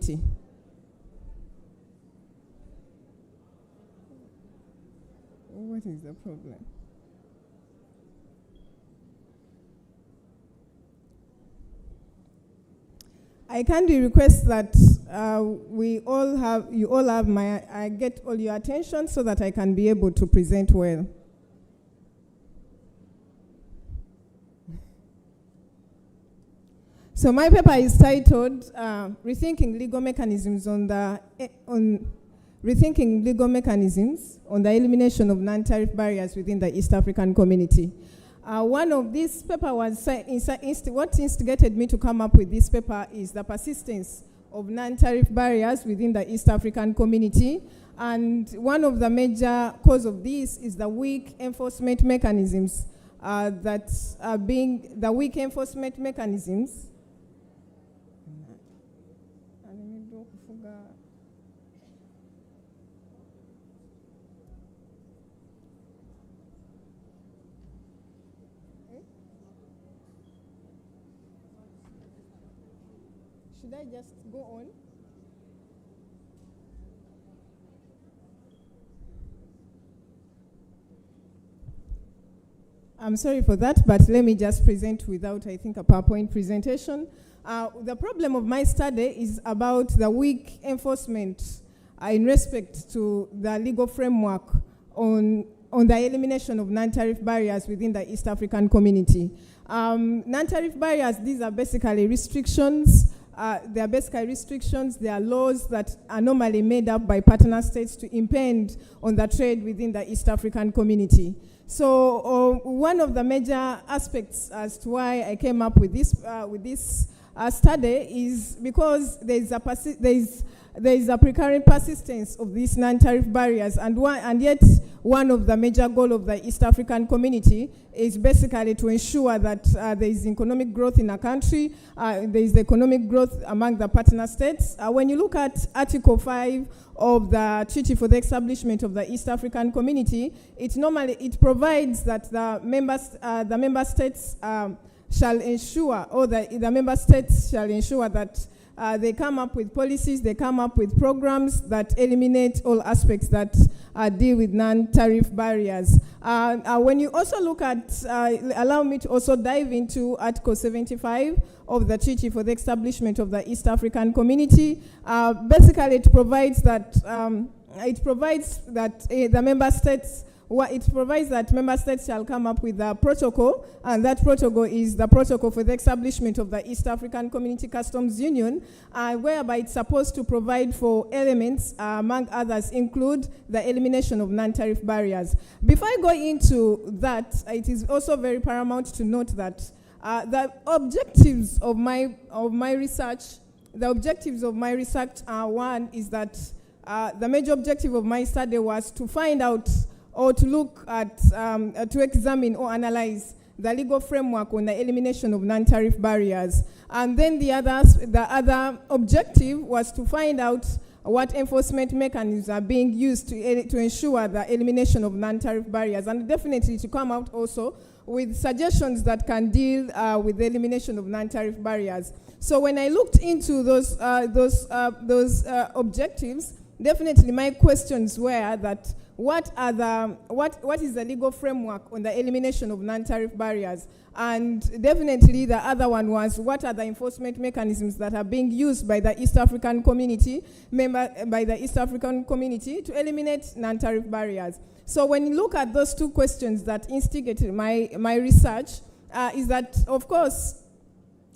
Community. What is the problem? I kindly request that you all have I get all your attention so that I can be able to present well. So my paper is titled Rethinking Legal Mechanisms on the Elimination of Non-Tariff Barriers within the East African Community. One of these paper was, what instigated me to come up with this paper is the persistence of non-tariff barriers within the East African Community. And one of the major cause of this is the weak enforcement mechanisms Should I just go on? I'm sorry for that, but let me just present without, I think, a PowerPoint presentation. The problem of my study is about the weak enforcement in respect to the legal framework on the elimination of non-tariff barriers within the East African Community. Non-tariff barriers, these are basically restrictions. They are laws that are normally made up by partner states to impede on the trade within the East African Community. So one of the major aspects as to why I came up with this study is because there is a precarious persistence of these non-tariff barriers, and yet one of the major goals of the East African Community is basically to ensure that there is economic growth in a country, there is economic growth among the partner states. When you look at Article 5 of the Treaty for the Establishment of the East African Community, it provides that the member states shall ensure, or the member states shall ensure that they come up with policies, they come up with programs that eliminate all aspects that deal with non-tariff barriers. When you also look at, allow me to also dive into Article 75 of the Treaty for the Establishment of the East African Community. Basically, it provides that the member states. It provides that member states shall come up with a protocol, and that protocol is the Protocol for the Establishment of the East African Community Customs Union, whereby it's supposed to provide for elements, among others, include the elimination of non-tariff barriers. Before I go into that, it is also very paramount to note that the objectives of my research are, one is that the major objective of my study was to find out or to look at, to examine or analyze the legal framework on the elimination of non-tariff barriers. And then the other objective was to find out what enforcement mechanisms are being used to ensure the elimination of non-tariff barriers, and definitely to come out also with suggestions that can deal with the elimination of non-tariff barriers. So when I looked into those objectives, definitely my questions were that what is the legal framework on the elimination of non-tariff barriers? And definitely the other one was, what are the enforcement mechanisms that are being used by the East African Community, to eliminate non-tariff barriers? So when you look at those two questions that instigated my research, is that, of course,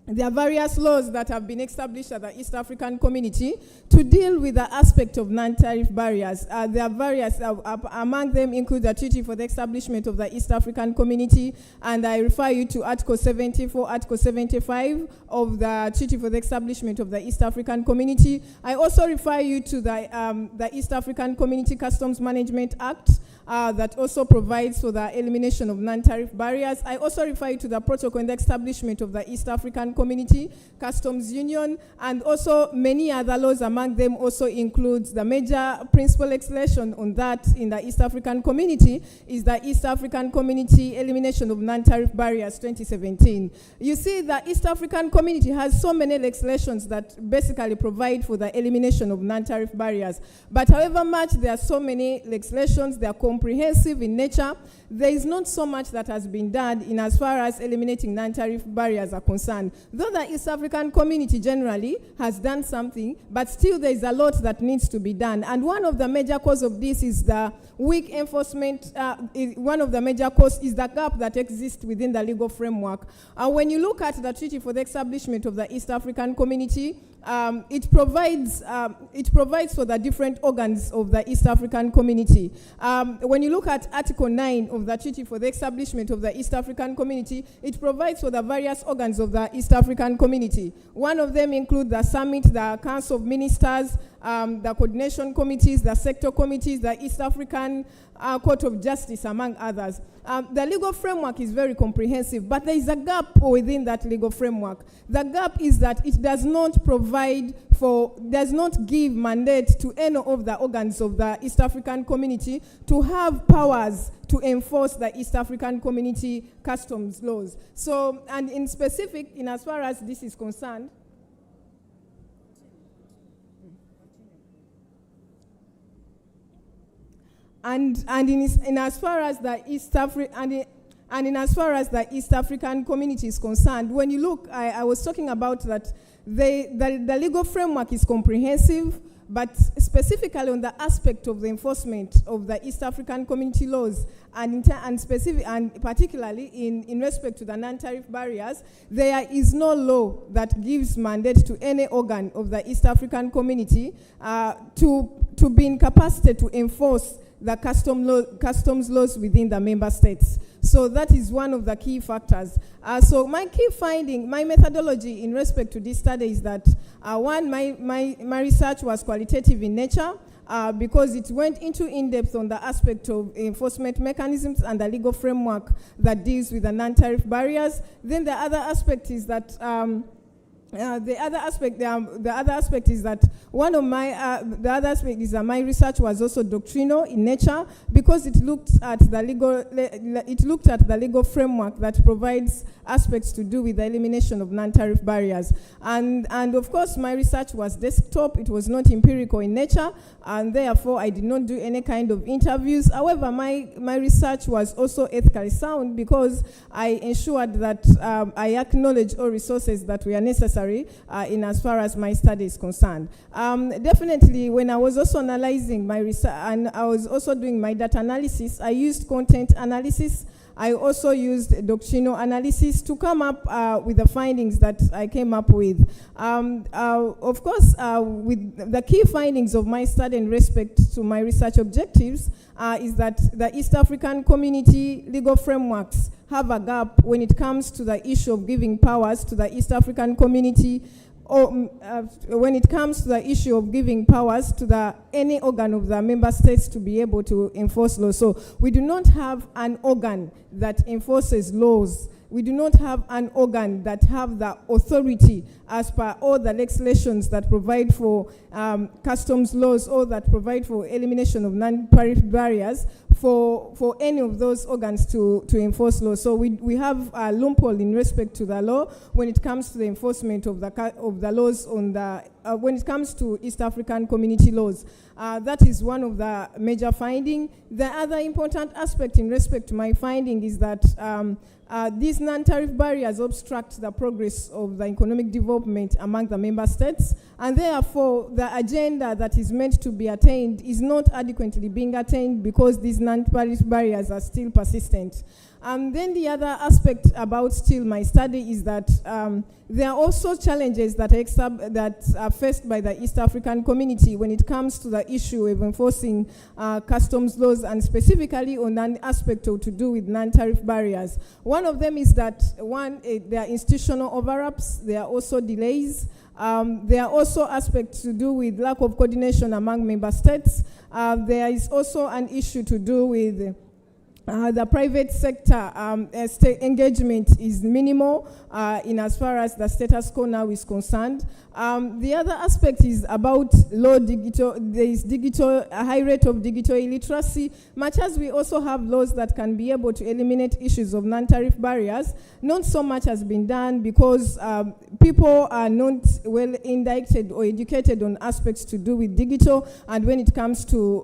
there are various laws that have been established at the East African Community to deal with the aspect of non-tariff barriers. There are various, among them include the Treaty for the Establishment of the East African Community, and I refer you to Article 74, Article 75 of the Treaty for the Establishment of the East African Community. I also refer you to the East African Community Customs Management Act, that also provides for the elimination of non-tariff barriers. I also refer you to the protocol and the establishment of the East African Community Customs Union, and also many other laws. Among them also includes the major principal legislation on that in the East African Community is the East African Community Elimination of Non-Tariff Barriers 2017. You see, the East African Community has so many legislations that basically provide for the elimination of non-tariff barriers. But however much there are so many legislations, they are comprehensive in nature, there is not so much that has been done in as far as eliminating non-tariff barriers are concerned. Though the East African Community generally has done something, but still there is a lot that needs to be done. And one of the major causes of this is the weak enforcement. One of the major causes is the gap that exists within the legal framework. When you look at the Treaty for the Establishment of the East African Community, it provides for the different organs of the East African Community. When you look at Article 9 of the Treaty for the Establishment of the East African Community, it provides for the various organs of the East African Community. One of them includes the Summit, the Council of Ministers, the coordination committees, the sector committees, the East African Court of Justice, among others. The legal framework is very comprehensive, but there is a gap within that legal framework. The gap is that it does not does not give mandate to any of the organs of the East African Community to have powers to enforce the East African Community customs laws. So, and in specific, in as far as this is concerned, And in as far as the East African Community is concerned, when you look, I was talking about that the legal framework is comprehensive, but specifically on the aspect of the enforcement of the East African Community laws, and particularly in respect to the non-tariff barriers, there is no law that gives mandate to any organ of the East African Community to be incapacitated to enforce the customs laws within the member states. So that is one of the key factors. So my key finding, my methodology in respect to this study is that one, my research was qualitative in nature because it went into in-depth on the aspect of enforcement mechanisms and the legal framework that deals with the non-tariff barriers. Then the other aspect is that the other aspect is that my research was also doctrinal in nature because it looked at the legal framework that provides aspects to do with the elimination of non-tariff barriers. And of course, my research was desktop. It was not empirical in nature, and therefore I did not do any kind of interviews. However, my research was also ethically sound because I ensured that I acknowledge all resources that were necessary in as far as my study is concerned. Definitely, when I was also analyzing my research and I was also doing my data analysis, I used content analysis. I also used doctrinal analysis to come up with the findings that I came up with. Of course, with the key findings of my study in respect to my research objectives is that the East African Community legal frameworks have a gap when it comes to the issue of giving powers to the East African Community, or when it comes to the issue of giving powers to any organ of the member states to be able to enforce laws. So we do not have an organ that enforces laws. We do not have an organ that have the authority as per all the legislations that provide for customs laws or that provide for elimination of non-tariff barriers for any of those organs to enforce law. So we have a loophole in respect to the law when it comes to the enforcement of the laws on when it comes to East African Community laws. That is one of the major findings. The other important aspect in respect to my finding is that these non-tariff barriers obstruct the progress of the economic development among the member states, and therefore the agenda that is meant to be attained is not adequately being attained because these non-tariff barriers are still persistent. And then the other aspect about still my study is that there are also challenges that are faced by the East African Community when it comes to the issue of enforcing customs laws, and specifically on an aspect to do with non-tariff barriers. One of them is that there are institutional overlaps, there are also delays, There are also aspects to do with lack of coordination among member states. There is also an issue to do with the private sector state engagement is minimal in as far as the status quo now is concerned. The other aspect is about low digital, there is a high rate of digital illiteracy, much as we also have laws that can be able to eliminate issues of non-tariff barriers. Not so much has been done because people are not well indicted or educated on aspects to do with digital and when it comes to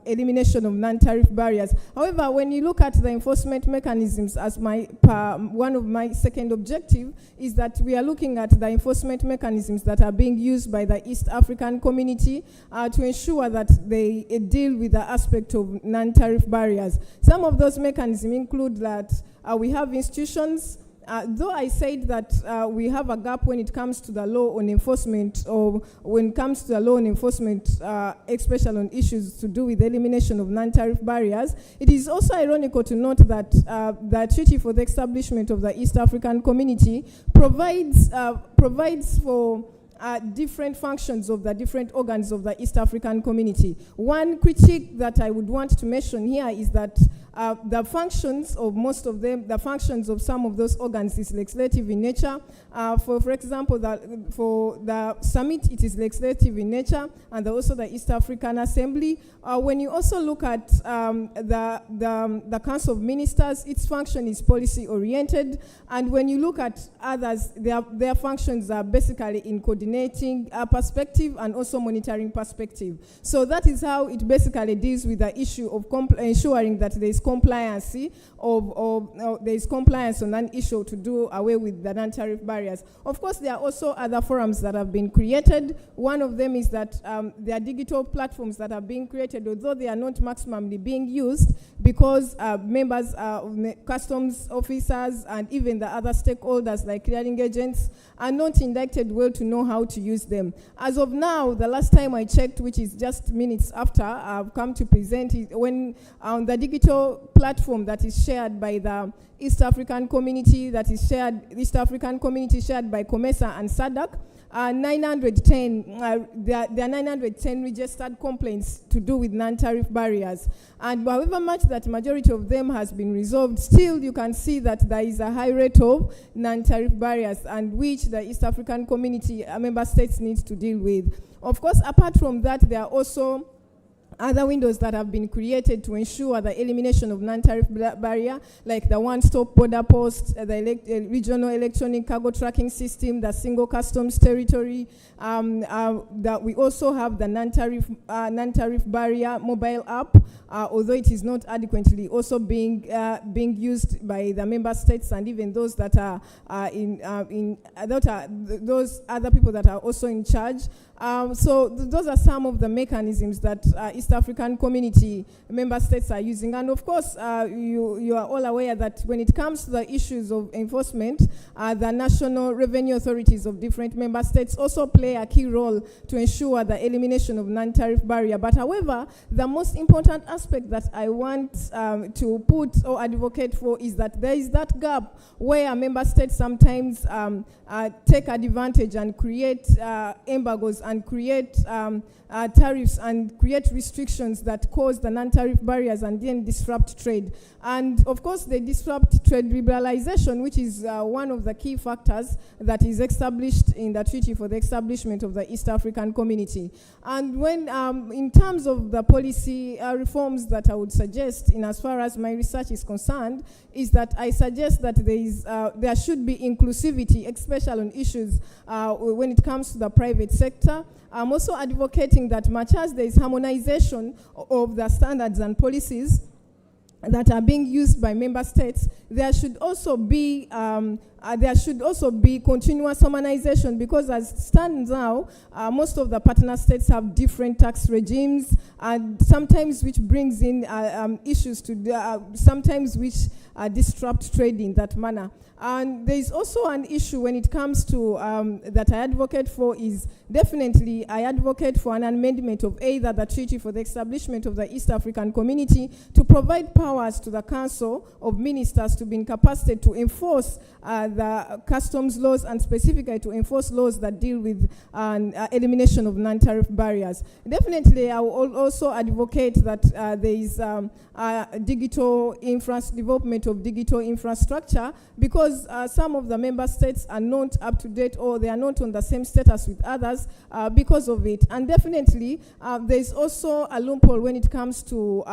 elimination of non-tariff barriers. However, when you look at the enforcement mechanisms as one of my second objective is that we are looking at the enforcement mechanisms that are being used by the East African community to ensure that they deal with the aspect of non-tariff barriers. Some of those mechanisms include that we have institutions. Though I said that we have a gap when it comes to the law on enforcement, or when it comes to the law on enforcement, especially on issues to do with the elimination of non-tariff barriers, it is also ironical to note that the Treaty for the Establishment of the East African Community provides for different functions of the different organs of the East African community. One critique that I would want to mention here is that the functions of most of them, the functions of some of those organs is legislative in nature. For example, for the summit, it is legislative in nature, and also the East African Assembly. When you also look at the Council of Ministers, its function is policy oriented, and when you look at others, their functions are basically in coordinating perspective and also monitoring perspective. So that is how it basically deals with the issue of ensuring that there is compliance there is compliance on an issue to do away with the non-tariff barriers. Of course, there are also other forums that have been created. One of them is that there are digital platforms that are being created, although they are not maximally being used because members, customs officers, and even the other stakeholders like clearing agents are not indicted well to know how to use them. As of now, the last time I checked, which is just minutes after I've come to present, is when on the digital platform that is shared by the East African community, East African community shared by COMESA and SADC, 910, there are 910 registered complaints to do with non-tariff barriers. And however much that majority of them has been resolved, still you can see that there is a high rate of non-tariff barriers, and which the East African community member states need to deal with. Of course, apart from that, there are also other windows that have been created to ensure the elimination of non-tariff barrier, like the one-stop border post, the regional electronic cargo tracking system, the single customs territory. That we also have the non-tariff barrier mobile app, although it is not adequately also being used by the member states and even those that are those other people that are also in charge. So those are some of the mechanisms that East African community member states are using. And of course, you are all aware that when it comes to the issues of enforcement, the national revenue authorities of different member states also play a key role to ensure the elimination of non-tariff barrier. But however, the most important aspect that I want to put or advocate for is that there is that gap where member states sometimes take advantage and create embargoes and create tariffs and create restrictions that cause the non-tariff barriers and then disrupt trade. And of course, they disrupt trade liberalization, which is one of the key factors that is established in the Treaty for the Establishment of the East African Community. And when, in terms of the policy reforms that I would suggest, in as far as my research is concerned, is that I suggest that there should be inclusivity, especially on issues when it comes to the private sector. I'm also advocating that much as there is harmonization of the standards and policies that are being used by member states, there should also be continuous harmonization, because as it stands now, most of the partner states have different tax regimes, and sometimes which brings in issues to sometimes which disrupt trade in that manner. And there is also an issue when it comes to that I advocate for is definitely I advocate for an amendment of either the Treaty for the Establishment of the East African Community to provide powers to the Council of Ministers to be incapacitated to enforce the customs laws and specifically to enforce laws that deal with elimination of non-tariff barriers. Definitely, I will also advocate that there is development of digital infrastructure, because some of the member states are not up to date, or they are not on the same status with others because of it. And definitely, there is also a loophole when it comes to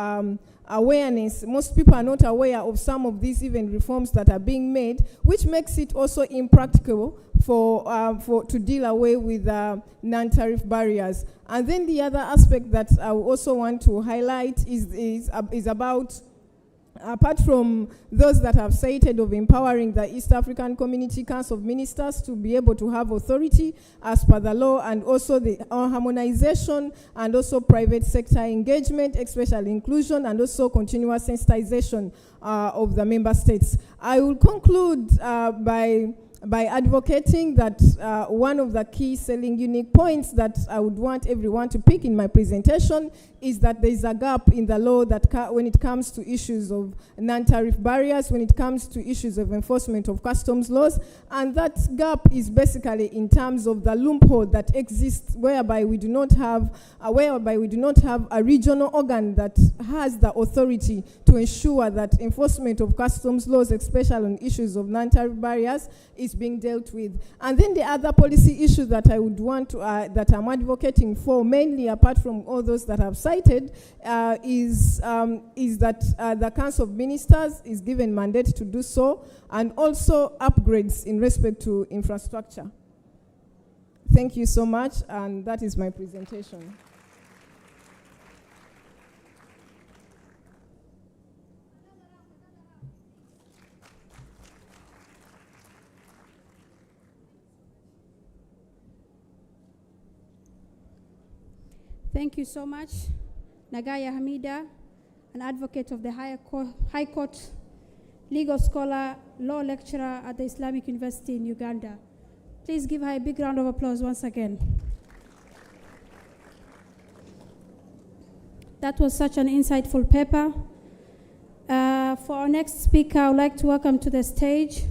awareness. Most people are not aware of some of these even reforms that are being made, which makes it also impractical to deal away with non-tariff barriers. And then the other aspect that I also want to highlight is about, apart from those that have cited of empowering the East African Community Council of Ministers to be able to have authority as per the law, and also the harmonization and also private sector engagement, especially inclusion, and also continuous sensitization of the member states. I will conclude by advocating that one of the key selling unique points that I would want everyone to pick in my presentation is that there is a gap in the law that when it comes to issues of non-tariff barriers, when it comes to issues of enforcement of customs laws, and that gap is basically in terms of the loophole that exists, whereby we do not have a regional organ that has the authority to ensure that enforcement of customs laws, especially on issues of non-tariff barriers, is being dealt with. And then the other policy issue that I would want to, that I'm advocating for, mainly apart from all those that I've cited, is that the Council of Ministers is given mandate to do so, and also upgrades in respect to infrastructure. Thank you so much, and that is my presentation. Thank you so much, Nagaya Hamida, an advocate of the High Court, legal scholar, law lecturer at the Islamic University in Uganda. Please give her a big round of applause once again. That was such an insightful paper. For our next speaker, I would like to welcome to the stage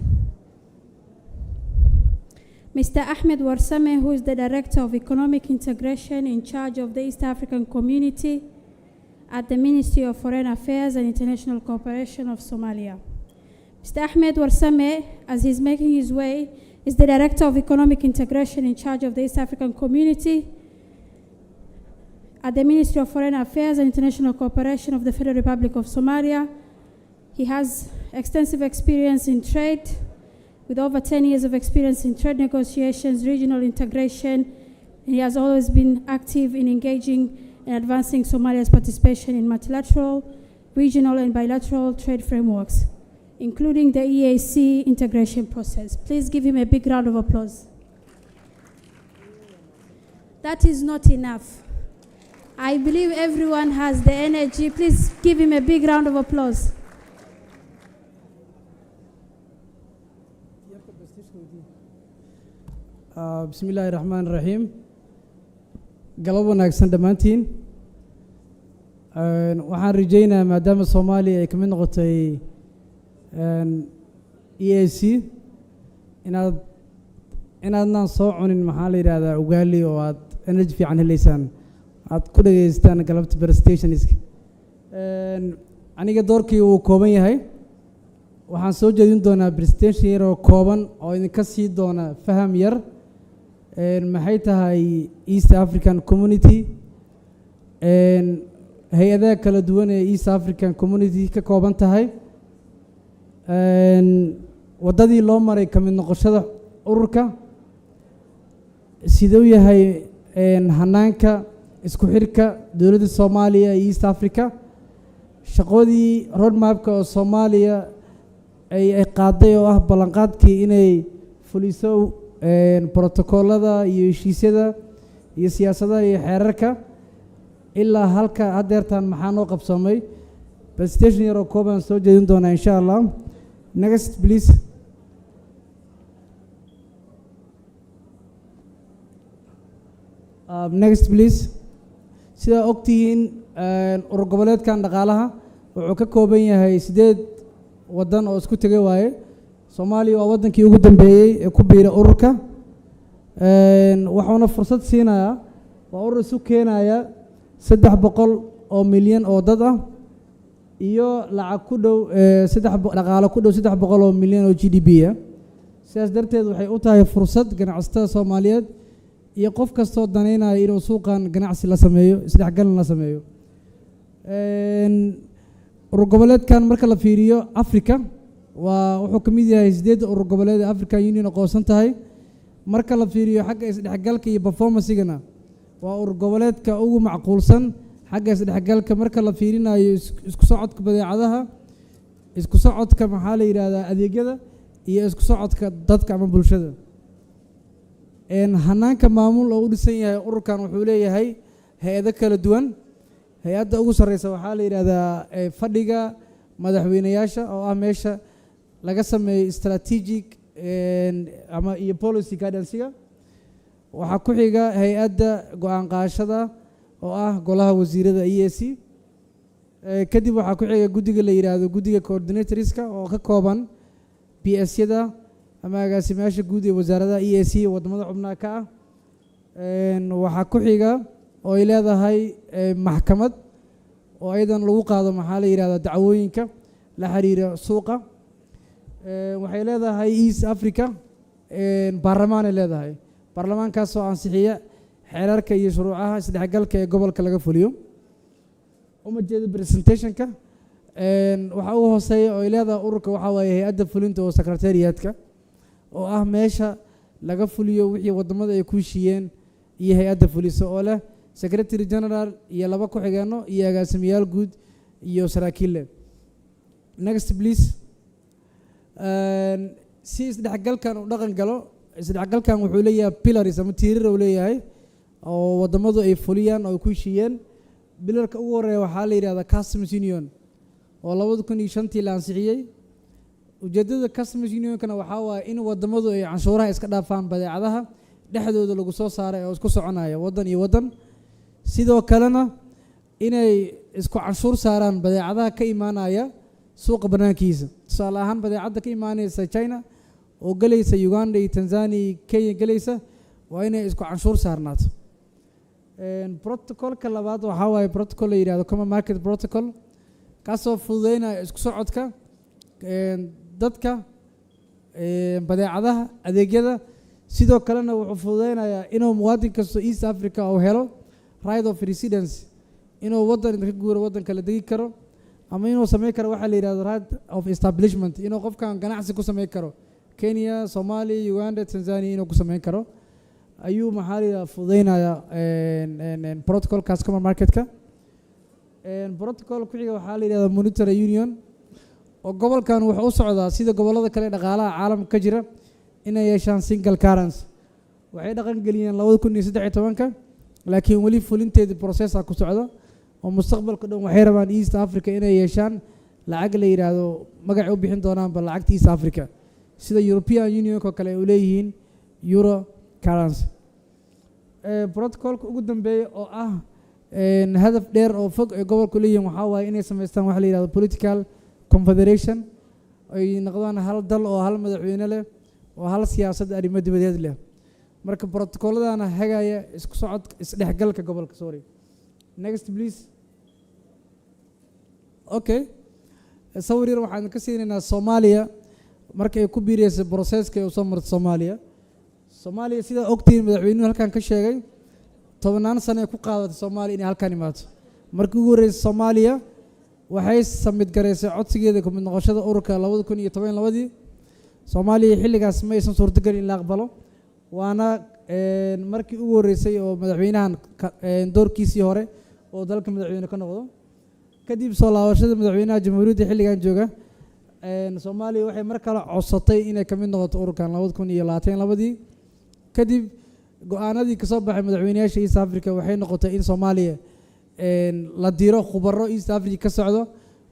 Mr. Ahmed Warsame, who is the Director of Economic Integration in charge of the East African Community at the Ministry of Foreign Affairs and International Cooperation of Somalia. Mr. Ahmed Warsame, as he's making his way, is the Director of Economic Integration in charge of the East African Community at the Ministry of Foreign Affairs and International Cooperation of the Federal Republic of Somalia. He has extensive experience in trade, with over 10 years of experience in trade negotiations, regional integration. He has always been active in engaging and advancing Somalia's participation in multilateral, regional, and bilateral trade frameworks, including the EAC integration process. Please give him a big round of applause. That is not enough. I believe everyone has the energy. Please give him a big round of applause. Bismillahi Rahman Rahim. Galab wanaagsan dhammaantiin. Waxaan rajaynayaa maadaama Soomaaliya ay ka mid noqotay EAC inaadnaan soo cunin maxaa la yidhaahdaa ugaali oo aad energy fiican helaysaan aad ku dhageystaan galabta presentationska. Aniga doorkii uu kooban yahay, waxaan soo jeedin doonaa presentation yar oo kooban oo idinka sii doona faham yar maxay tahay East African Community, hay-adaha kala duwan ee East African Community ka kooban tahay, waddadii loo maray ka mid noqoshada ururka, siduu yahay hanaanka isku xirka dowladda Soomaaliya iyo East Africa, shaqadii roadmapka oo Soomaaliya ay qaaday oo ah ballanqaadkii inay fuliso protokollada iyo heshiisyada iyo siyaasadaha iyo xeerarka ilaa halka hadeertan maxaa noo qabsamay. Presentation yar oo kooban soo jeedin doonaa insha Allah. Next please. Next please. Sida ogtihiin urur goboleedkan dhaqaalaha wuxuu ka kooban yahay 8 wadan oo isku tagay waaye. Soomaaliya waa wadankii ugu dambeeyay ee ku biiray ururka waxaana fursad siinaya waa urur isu keenaya 300 oo milyan oo dad ah iyo lacag ku dhow dhaqaale ku dhow 300 oo milyan oo GDP ah sidaas darteed waxay u tahay fursad ganacsatada Soomaaliyeed iyo qof kastoo daneynaya inuu suuqan ganacsi la sameeyo isdhexgal la sameeyo urur goboleedkan marka la fiiriyo Afrika waa wuxuu ka mid yahay 8 urur goboleed ee African Union aqoonsan tahay marka la fiiriyo xagga isdhexgalka iyo performance-gana waa urur goboleedka ugu macquulsan xagga isdhexgalka marka la fiirinayo isku socodka badeecadaha isku socodka maxaa la yiraahdaa adeegyada iyo isku socodka dadka ama bulshada hanaanka maamul oo u dhisan yahay ururkan wuxuu leeyahay hay'ado kala duwan hay'adda ugu sareysa waxaa la yiraahdaa fadhiga madaxweynayaasha oo ah meesha laga sameeyo strategic ama iyo policy guidance-ga waxaa ku xiga hay'adda go'aan qaadashada oo ah golaha wasiirada EAC kadib waxaa ku xiga guddiga la yiraahdo guddiga coordinatorska oo ka kooban PS-yada ama agaasimayaasha guud ee wasaaradda EAC wadamada xubnaha ka ah waxaa ku xiga oo ay leedahay maxkamad oo aydan lagu qaado maxaa la yiraahdaa dacwooyinka la xiriira suuqa waxay leedahay East Africa baarlamaan ay leedahay baarlamaankaas oo ansixiya xeerarka iyo shuruucaha isdhexgalka ee gobolka laga fuliyo uma jeedo presentationka waxa uu hooseeya oo ay leedahay ururka waxa waaye hay'adda fulinta oo secretariatka oo ah meesha laga fuliyo wixii wadamada ay ku heshiiyeen iyo hay'adda fuliso oo leh secretary general iyo laba ku xigeeno iyo agaasimayaal guud iyo saraakiil next please si isdhexgalkan uu dhaqan galo isdhexgalkan wuxuu leeyahay pillars ama tiirar uu leeyahay oo wadamadu ay fuliyaan oo ku heshiiyeen bilarka ugu horeeya waxaa la yiraahdaa customs union oo 2005 la ansixiyay ujeedada customs union-kana waxaa waaye in wadamadu ay canshuuraha iska dhaafaan badeecadaha dhexdooda lagu soo saaray oo isku soconaya wadan iyo wadan sidoo kalena inay isku canshuur saaraan badeecadaha ka imaanaya suuqa banaankiisa tusaale ahaan badeecada ka imaanaysa China oo galaysa Uganda iyo Tanzania iyo Kenya galaysa waa inay isku canshuur saarnaato protocolka labaad waxaa waaye protocol la yiraahdo common market protocol kaasoo fududeynaya isku socodka dadka badeecadaha adeegyada sidoo kalena wuxuu fududeynayaa inuu muwaadin kasto East Africa uu helo right of residence inuu wadan ka guuro wadan kala degi karo ama inuu sameey karo waxa la yiraahdo right of establishment inuu qofkan ganacsi ku sameey karo Kenya, Somali, Uganda, Tanzania inuu ku sameey karo ayuu maxaa fududeynayaa protocolkaas common marketka protocol ku xiga waxaa la yiraahdaa monetary union oo gobolkan wuxuu u socdaa sida gobolada kale dhaqaalaha caalamka ka jira inay yeeshaan single currency waxay dhaqan geliyeen 2013 laakiin wali fulinteedii process ku socda oo mustaqbalka dhan waxay rabaan East Africa inay yeeshaan lacag la yiraahdo magac u bixin doonaan bal lacagta East Africa sida European Union oo kale u leeyihiin euro currency protocolka ugu dambeeya oo ah hadaf dheer oo fog ee gobolku leeyihiin waxaa waaye inay sameystaan waxa la yiraahdo political confederation ay noqdaan hal dal oo hal madaxweyne leh oo hal siyaasad arrimo dibadeed leh marka protocoladana hagaya isku socod isdhexgalka gobolka sorry next please okay sawir waxaan ka siinaynaa Soomaaliya marka ay ku biirayso processka ee soo martay Soomaaliya sida ogtiin madaxweynuhu halkan ka sheegay 10 sano ay ku qaadatay Soomaaliya inay halkan imaato markii ugu horeysay Soomaaliya waxay samid gareysay codsigeeda ku mid noqoshada ururka 2012 Soomaaliya xilligaas ma aysan suurtagal in la aqbalo waana markii ugu horeysay oo madaxweynahan doorkiisii hore oo dalka madaxweyne ka noqdo kadib soo laabashada madaxweynaha jamhuuriyadda xilligan jooga Soomaaliya waxay mar kale codsatay inay ka mid noqoto ururkan 2022 kadib go'aanadii ka soo baxay madaxweynayaasha East Africa waxay noqotay in Soomaaliya la diro khubaro East Africa ka socdo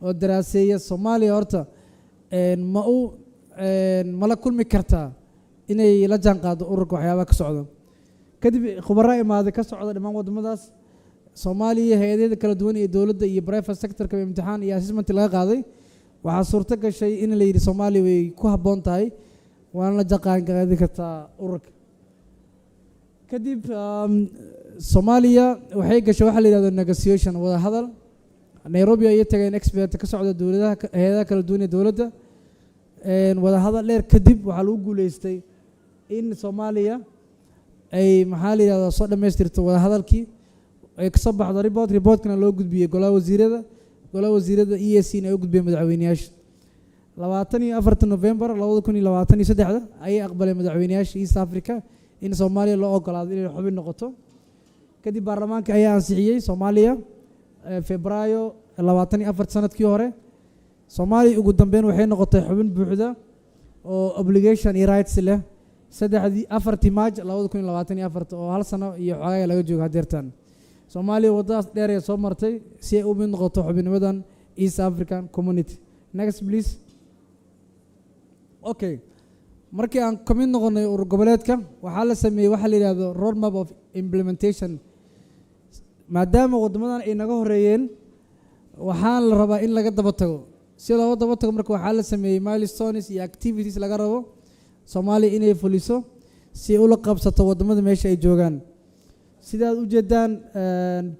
oo daraaseeya Soomaaliya horta ma la kulmi kartaa inay la jaan qaado ururka waxyaabaha ka socda kadib khubaro imaaday ka socda dhammaan wadamadaas Soomaaliya hay'adaha kala duwan ee dawladda iyo private sector-ka imtixaan iyo assessment laga qaaday waxaa suurto gashay in la yidhi Soomaaliya way ku habboon tahay waana la jaqaan qaadi kartaa ururka kadib Soomaaliya waxay gashay waxa la yiraahdo negotiation wada hadal Nairobi ay tageen expert ka socda dawladaha hay'adaha kala duwan ee dawladda wada hadal dheer kadib waxaa lagu guuleystay in Soomaaliya ay maxaa la yiraahdaa soo dhameystirto wada hadalkii ay ka soo baxdo reportkana loo gudbiyay golaha wasiirada EACCON ay u gudbiyeen madaxweynayaasha 24 November 2023 ayay aqbaleen madaxweynayaasha East Africa in Soomaaliya loo ogolaado inay xubin noqoto kadib baarlamaanka ayaa ansixiyay Soomaaliya Febraayo 24 sanadkii hore Soomaaliya ugu dambeyn waxay noqotay xubin buuxda oo obligation iyo rights leh 4 Maaj 2024 oo hal sano iyo xogaa laga joogo hadeertan Soomaaliya wadadaas dheer ee soo martay si ay u mid noqoto xubinnimadan East African Community next please okay markii aan ka mid noqonay urur goboleedka waxaa la sameeyay waxa la yiraahdo roadmap of implementation maadaama wadamadan ay naga horeeyeen waxaa la rabaa in laga daba tago si loo daba tago marka waxaa la sameeyay milestones iyo activities laga rabo Soomaaliya inay fuliso si ula qabsato wadamada meesha ay joogaan sidaad u jeedaan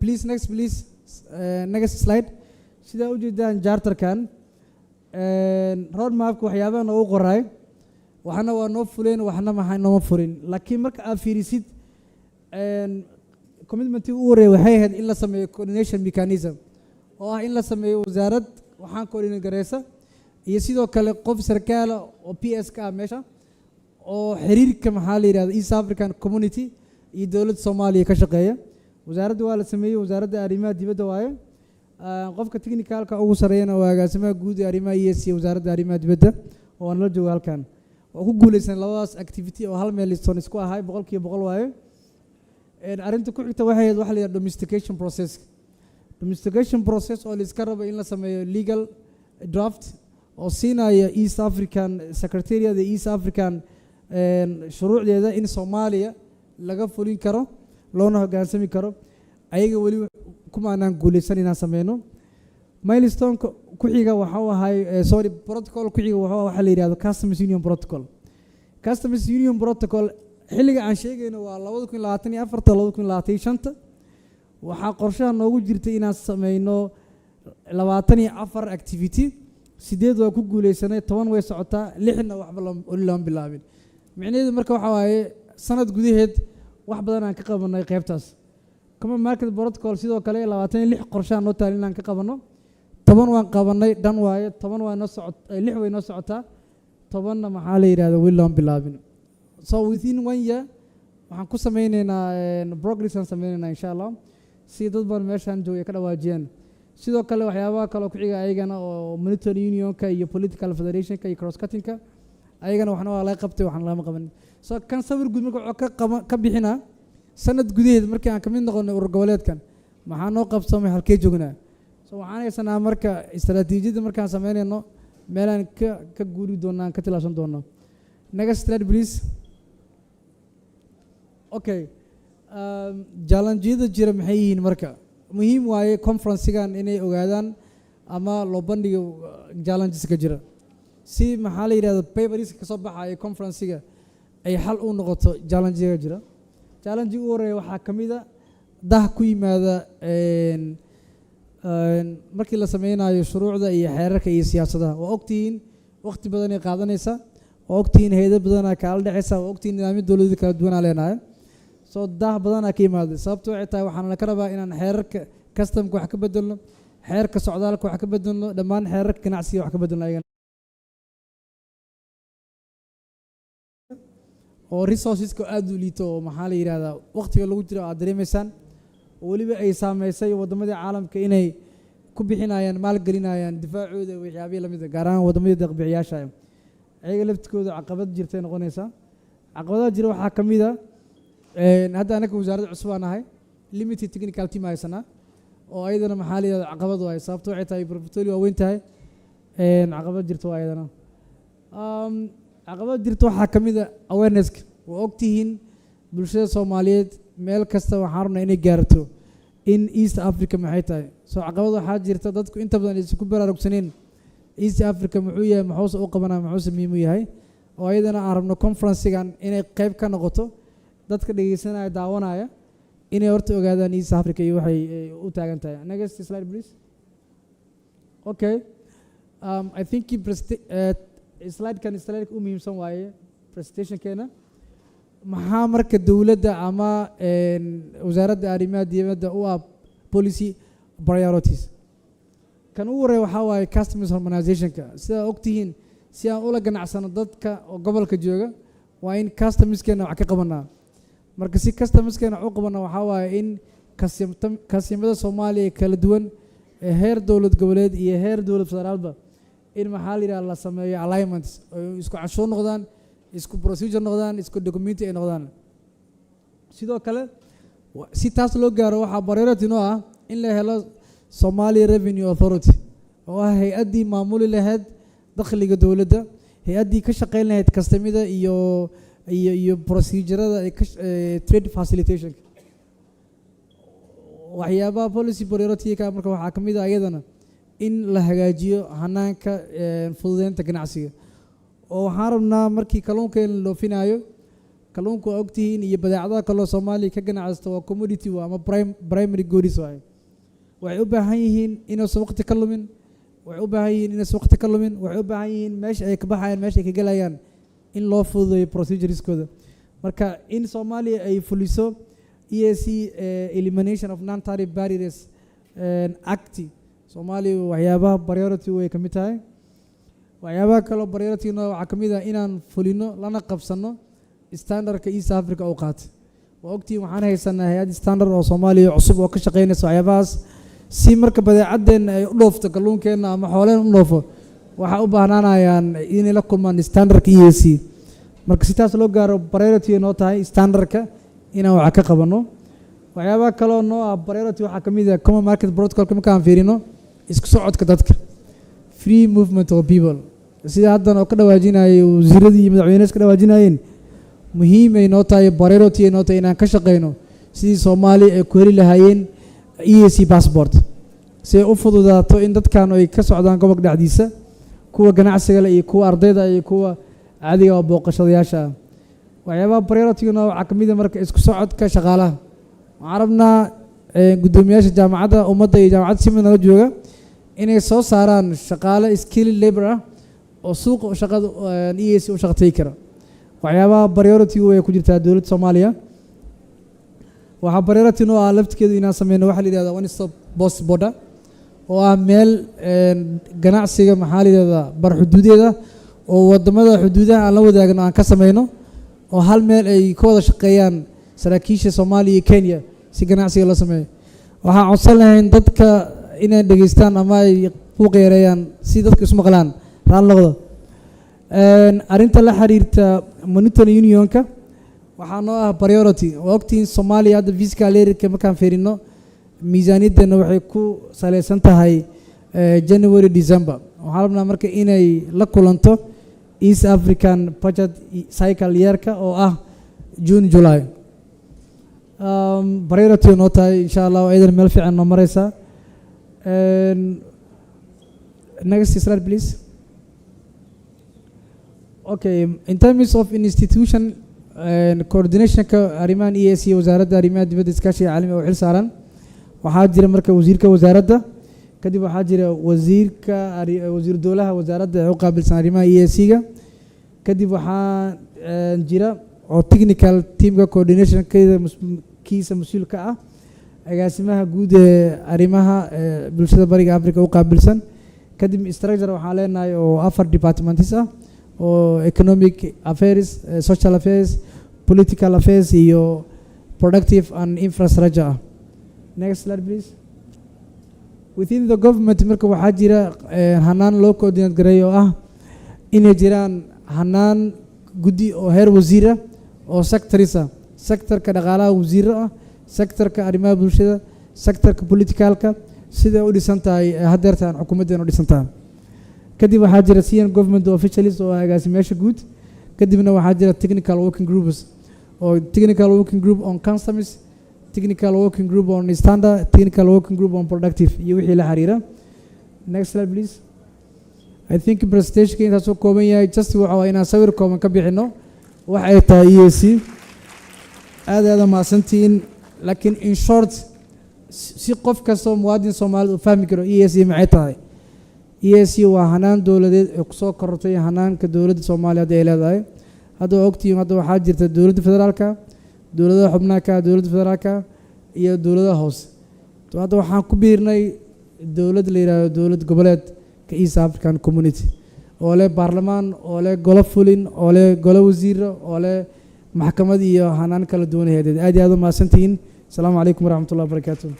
please next slide sidaad u jeedaan charterkan roadmapka waxyaabaha noogu qoray waxna waa noo fuleen waxna maxay nooma furin laakiin marka aad fiirisid commitmentii ugu horeeyay waxay ahayd in la sameeyo coordination mechanism oo ah in la sameeyo wasaarad waxaan coordinate gareysa iyo sidoo kale qof sarkaal oo PS ka ah meesha oo xiriirka maxaa la yiraahdo East African Community iyo dawladda Soomaaliya ka shaqeeya wasaaradda waa la sameeyay wasaaradda arrimaha dibadda waaye qofka technicalka ugu sareeyana waa agaasimaha guud ee arrimaha EAC wasaaradda arrimaha dibadda oo aan la joogo halkan oo ku guuleysan labadaas activity oo hal meel liston isku ahay 100% waaye arinta ku xigta waxay ahayd waxa la yiraahdo domestication process oo la iska rabo in la sameeyo legal draft oo siinaya East African Secretariat ee East African shuruucdeeda in Soomaaliya laga fulin karo loona hogaansami karo ayaga wali kuma aanan guuleysan inaan sameeyno milestone ku xiga waxa uu ahay protocol ku xiga waxa la yiraahdo customs union protocol xilliga aan sheegayno waa 2024 waxaa qorshaha noogu jirtay inaan sameeyno 24 activity 8 waa ku guuleysanay 10 way socotaa 6na waxba lama bilaabin micnaheedu marka waxa waaye sanad gudaheed wax badan aan ka qabanay qaybtaas kama market protocol sidoo kale 26 qorshaha noo taal inaan ka qabano 10 waan qabanay dhan waaye 10 waa noo socotay 6 way noo socotaa 10na maxaa la yiraahdaa wili lama bilaabin so within 1 year waxaan ku sameynaynaa progress aan sameynaynaa insha Allah si dad badan meeshan joogay ka dhawaajiyaan sidoo kale waxyaabaha kale ku xiga ayagana oo monetary unionka iyo political federationka iyo cross cuttingka ayagana waxna waa la qabtay waxna lama qaban so kan sawir guud marka ka bixina sanad gudaheed markii aan ka mid noqonay urur goboleedkan maxaa noo qabsamay halkee joognaa so waxaan haysanaa marka istaraatiijiyada markaan sameynayno meelaan ka guuri doonaa ka tilaashan doonaa next slide please okay challenge-yada jira maxay yihiin marka muhiim waaye conference-gan inay ogaadaan ama loo bandhigo challenges ka jira si maxaa la yiraahdo papers ka soo baxay conference-ga ay xal u noqoto challenge-ga jira challenge ugu horeeya waxaa kamid ah dah ku yimaada markii la sameynayo shuruucda iyo xeerarka iyo siyaasadaha waa ogtihiin waqti badan ay qaadanaysaa waa ogtihiin hay'ado badan ay kala dhexaysaa waa ogtihiin nidaamyo dawladeed kala duwan aan leenahay soo dah badan ay ka yimaada sababtoo ay tahay waxaan ka rabaa inaan xeerarka customka wax ka bedelno xeerka socdaalka wax ka bedelno dhammaan xeerarka ganacsiga wax ka bedelno ayaga oo resourceska aad u liito oo maxaa la yiraahdaa waqtiga lagu jiro aad dareemaysaan waliba ay saameysay wadamadii caalamka inay ku bixinayaan maal gelinayaan difaacooda waxyaabaha la mid ah gaar ahaan wadamadii deeq-bixiyaasha ayaga laftikooda caqabad jirtay noqonaysa caqabadaha jira waxaa ka mid ah hadda anaga wasaaradda cusub aan ahay limited technical team haysanaa oo ayadana maxaa la yiraahdaa caqabad waay sababtoo waxay tahay portfolio waa weyn tahay caqabad jirto waa ayadana caqabad jirto waxaa ka mid ah awareness-ka waa ogtihiin bulshada Soomaaliyeed meel kasta waxaan rabnaa inay gaarto in East Africa maxay tahay soo caqabad waxaa jirta dadku inta badan isku baraarugsaneen East Africa muxuu yahay maxuuse u qabanaa maxuuse muhiim u yahay oo ayadana aan rabno conference-gan inay qayb ka noqoto dadka dhegeysanaya daawanaya inay horta ogaadaan East Africa iyo waxay u taagan tahay. Next slide please. Okay. I think slide-kan slide u muhiimsan waaye presentation-keena. maxaa marka dowladda ama wasaaradda arrimaha dibadda u ah policy priorities kan ugu horeeya waxaa waaye customs harmonization-ka sidaa ogtihiin si aan ula ganacsano dadka oo gobolka jooga waa in customs-keena wax ka qabanaa marka si customs-keena u qabana waxaa waaye in kasimada Soomaaliya kala duwan ee heer dowlad goboleed iyo heer dowlad federaalba in maxaa la yidhaha la sameeyo alignments oo isku canshuur noqdaan isku procedure noqdaan isku documenti ay noqdaan sidoo kale si taas loo gaaro waxaa priority noo ah in la helo Somali Revenue Authority oo ah hay-addii maamuli lahayd dakhliga dowladda hay-addii ka shaqayn lahayd kastamida iyo procedurada trade facilitation waxyaabaha policy priority-ka marka waxaa ka mid ah iyadana in la hagaajiyo hanaanka fududeynta ganacsiga oo waxaan rabnaa markii kalluunkeena loo finaayo kalluunku waa ogtihiin iyo badeecadaha kaloo Soomaaliya ka ganacsato waa commodity ama primary goods waaye waxay u baahan yihiin inaysan waqti ka lumin waxay u baahan yihiin inaysan waqti ka lumin waxay u baahan yihiin meesha ay ka baxayaan meesha ay ka galayaan in loo fududeeyo procedureskooda marka in Soomaaliya ay fuliso EAC elimination of non-tariff barriers act Soomaaliya waxyaabaha priority way ka mid tahay waxyaabaha kaloo priority-na waxaa ka mid ah inaan fulino lana qabsano standardka East Africa oo qaatay waa ogtihiin waxaan haysanaa hay-ad standard oo Soomaaliya cusub oo ka shaqeynaysa waxyaabahaas si marka badeecadeenna ay u dhoofto kalluunkeenna ama xooleen u dhoofo waxaa u baahnaanayaan inay la kulmaan standardka EAC marka si taas loo gaaro priority noo tahay standardka inaan wax ka qabano waxyaabaha kaloo noo ah priority waxaa ka mid ah common market protocol-ka markaan fiirino isku socodka dadka free movement of people sida haddan oo ka dhawaajinayay wasiiradii iyo madaxweynaha ka dhawaajinayeen muhiim ay noo tahay priority ay noo tahay inaan ka shaqeyno sidii Soomaali ay ku heli lahaayeen EAC passport si ay u fududaato in dadkan ay ka socdaan gobolka dhexdiisa kuwa ganacsiga leh iyo kuwa ardayda iyo kuwa caadiga oo booqashadayaasha ah waxyaabaha priority-na waxaa ka mid ah marka isku socodka shaqaalaha waxaan rabnaa guddoomiyaasha jaamacadda ummadda iyo jaamacadda simid nala jooga inay soo saaraan shaqaale skilled labor ah oo suuqa shaqada EAC u shaqeey kara waxyaabaha priority way ku jirtaa dowladda Soomaaliya waxaa priority noo ah laftigeedu inaan sameyno waxa la yiraahdaa one stop post border oo ah meel ganacsiga maxaa la yiraahdaa bar xuduudeeda oo wadamada xuduudaha aan la wadaagno aan ka sameyno oo hal meel ay ka wada shaqeeyaan saraakiisha Soomaaliya iyo Kenya si ganacsiga loo sameeyo waxaan codsan lahayn dadka inay dhageystaan ama ay ku qeereeyaan si dadka isma maqlaan raan noqdo arinta la xiriirta monetary union-ka waxaa noo ah priority waqtiin Soomaaliya hadda fiscal year-ka markaan fiirino miisaaniyaddeena waxay ku saleysan tahay January December waxaan rabnaa marka inay la kulanto East African budget cycle year-ka oo ah June July priority noo tahay insha Allah aydan meel fiican noo mareysa next slide please. Okay, in terms of institution and coordination-ka arrimahan EAC wasaaradda arrimaha dibadda iskaashiga caalamiga oo xil saaran waxaa jira marka wasiirka wasaaradda kadib waxaa jira wasiir dowlaha wasaaradda ee u qaabilsan arrimaha EAC-ga kadib waxaa jira oo technical teamka coordination-kiisa mas-uulka ah agaasimaha guud ee arrimaha bulshada bariga Afrika u qaabilsan kadib structure waxaan leenahay oo 4 departments ah oo economic affairs social affairs political affairs iyo productive and infrastructure ah next slide please within the government marka waxaa jira hanaan loo coordinate gareeyo ah inay jiraan hanaan guddi oo heer wasiir ah oo sectorisa sectorka dhaqaalaha wasiir ah sectorka arrimaha bulshada sectorka politicalka sida u dhisan tahay hadeertaan xukuumaddeena u dhisan tahay kadib waxaa jira senior government officials oo agaasimayaasha guud kadibna waxaa jira technical working groups oo technical working group on customs technical working group on standard technical working group on productive iyo wixii la xiriira next slide please I think presentationka intaas uu kooban yahay, just waxa waa inaan sawir kooban ka bixino wax ay tahay EAC. aad mahadsantihiin, laakiin in short si qof kastoo muwaadin Soomaaliyeed uu fahmi karo EAC maxay tahay. EAC waa hanaan dowladeed ee ku soo korortay hanaanka dowladda Soomaaliyeed ay leedahay. hadda ogtiin hadda waxaa jirta dowladda federaalka, dowladaha xubnaha ka dowladda federaalka iyo dowladaha hoose. hadda waxaan ku biirnay dowlad la yiraahdo dowlad goboleedka East African Community oo leh baarlamaan, oo leh golo fulin, oo leh golo wasiiro, oo leh maxkamad iyo hanaan kala duwan heedeed. aad iyo aad u mahadsantihiin. asalaamu calaykum waraxmatullahi wabarakaatuh.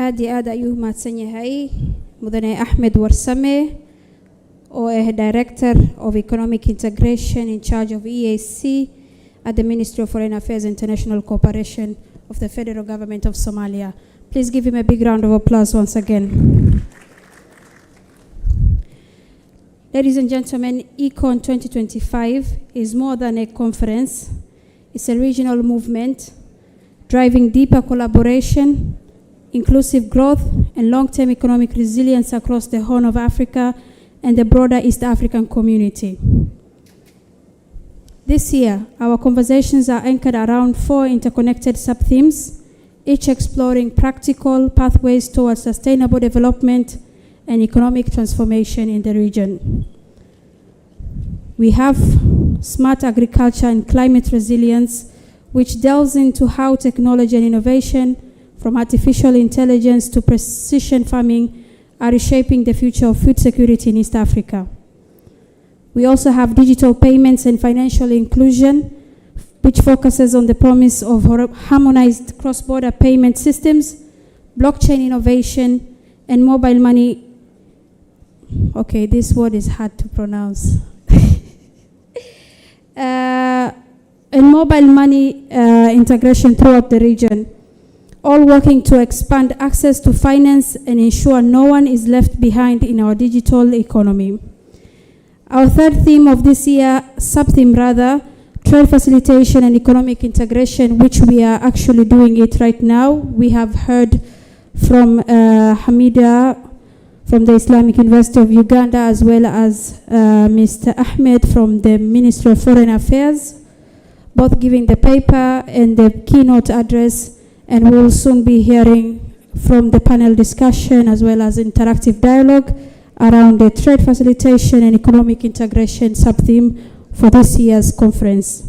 aad iyo aad ayuu mahadsan yahay mudane Axmed Warsame oo Director of Economic Integration in charge of EAC at the Ministry of Foreign Affairs and International Cooperation of the Federal Government of Somalia. Please give him a big round of applause once again. Ladies and gentlemen, EACCON 2025 is more than a conference. It's a regional movement driving deeper collaboration, inclusive growth, and long-term economic resilience across the Horn of Africa and the broader East African community. This year, our conversations are anchored around 4 interconnected sub-themes, each exploring practical pathways towards sustainable development and economic transformation in the region. We have smart agriculture and climate resilience, which delves into how technology and innovation, from artificial intelligence to precision farming, are reshaping the future of food security in East Africa. We also have digital payments and financial inclusion, which focuses on the promise of harmonized cross-border payment systems, blockchain innovation, and mobile money. Okay, this word is hard to pronounce. And mobile money integration throughout the region, all working to expand access to finance and ensure no one is left behind in our digital economy. Our third theme of this year, sub-theme rather, trade facilitation and economic integration, which we are actually doing it right now. We have heard from Hamida from the Islamic University of Uganda, as well as Mr. Ahmed from the Ministry of Foreign Affairs, both giving the paper and the keynote address, and we will soon be hearing from the panel discussion as well as interactive dialogue around the trade facilitation and economic integration sub-theme for this year's conference.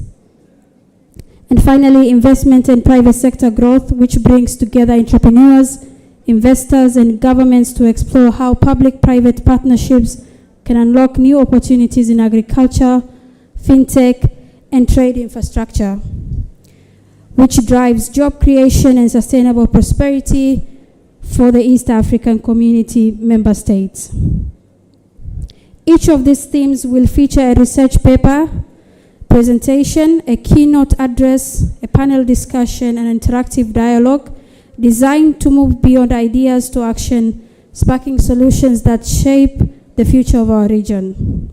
And finally, investment and private sector growth, which brings together entrepreneurs, investors, and governments to explore how public-private partnerships can unlock new opportunities in agriculture, fintech, and trade infrastructure, which drives job creation and sustainable prosperity for the East African community member states. Each of these themes will feature a research paper, presentation, a keynote address, a panel discussion, and interactive dialogue designed to move beyond ideas to action, sparking solutions that shape the future of our region.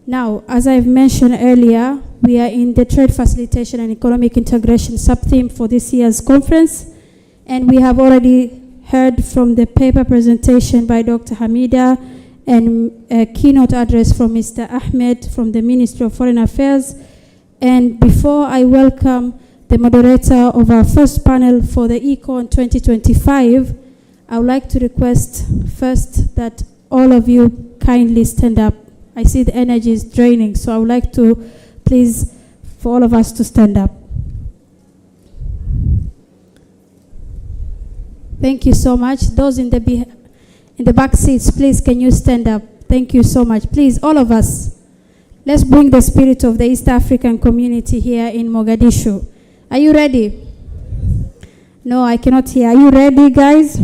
Now, as I've mentioned earlier, we are in the trade facilitation and economic integration sub-theme for this year's conference, and we have already heard from the paper presentation by Dr. Hamida and a keynote address from Mr. Ahmed from the Ministry of Foreign Affairs. And before I welcome the moderator of our first panel for the EACCON 2025, I would like to request first that all of you kindly stand up. I see the energy is draining, so I would like to please for all of us to stand up. Thank you so much. Those in the back seats, please can you stand up? Thank you so much. Please, all of us, let's bring the spirit of the East African community here in Mogadishu. Are you ready? No, I cannot hear. Are you ready, guys?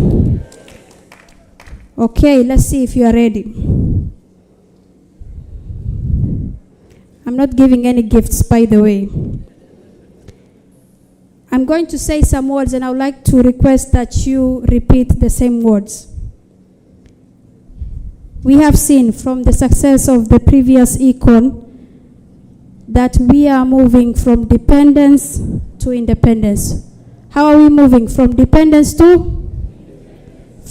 Okay, let's see if you are ready. I'm not giving any gifts, by the way. I'm going to say some words, and I would like to request that you repeat the same words. We have seen from the success of the previous EACCON that we are moving from dependence to independence. How are we moving from dependence to?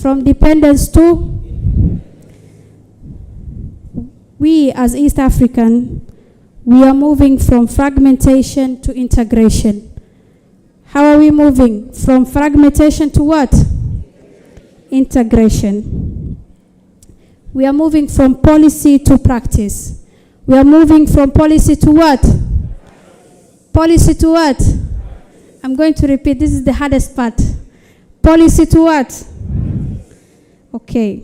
From dependence to? We as East African, we are moving from fragmentation to integration. How are we moving from fragmentation to what? Integration. We are moving from policy to practice. We are moving from policy to what? Policy to what? I'm going to repeat, this is the hardest part. Policy to what? Okay.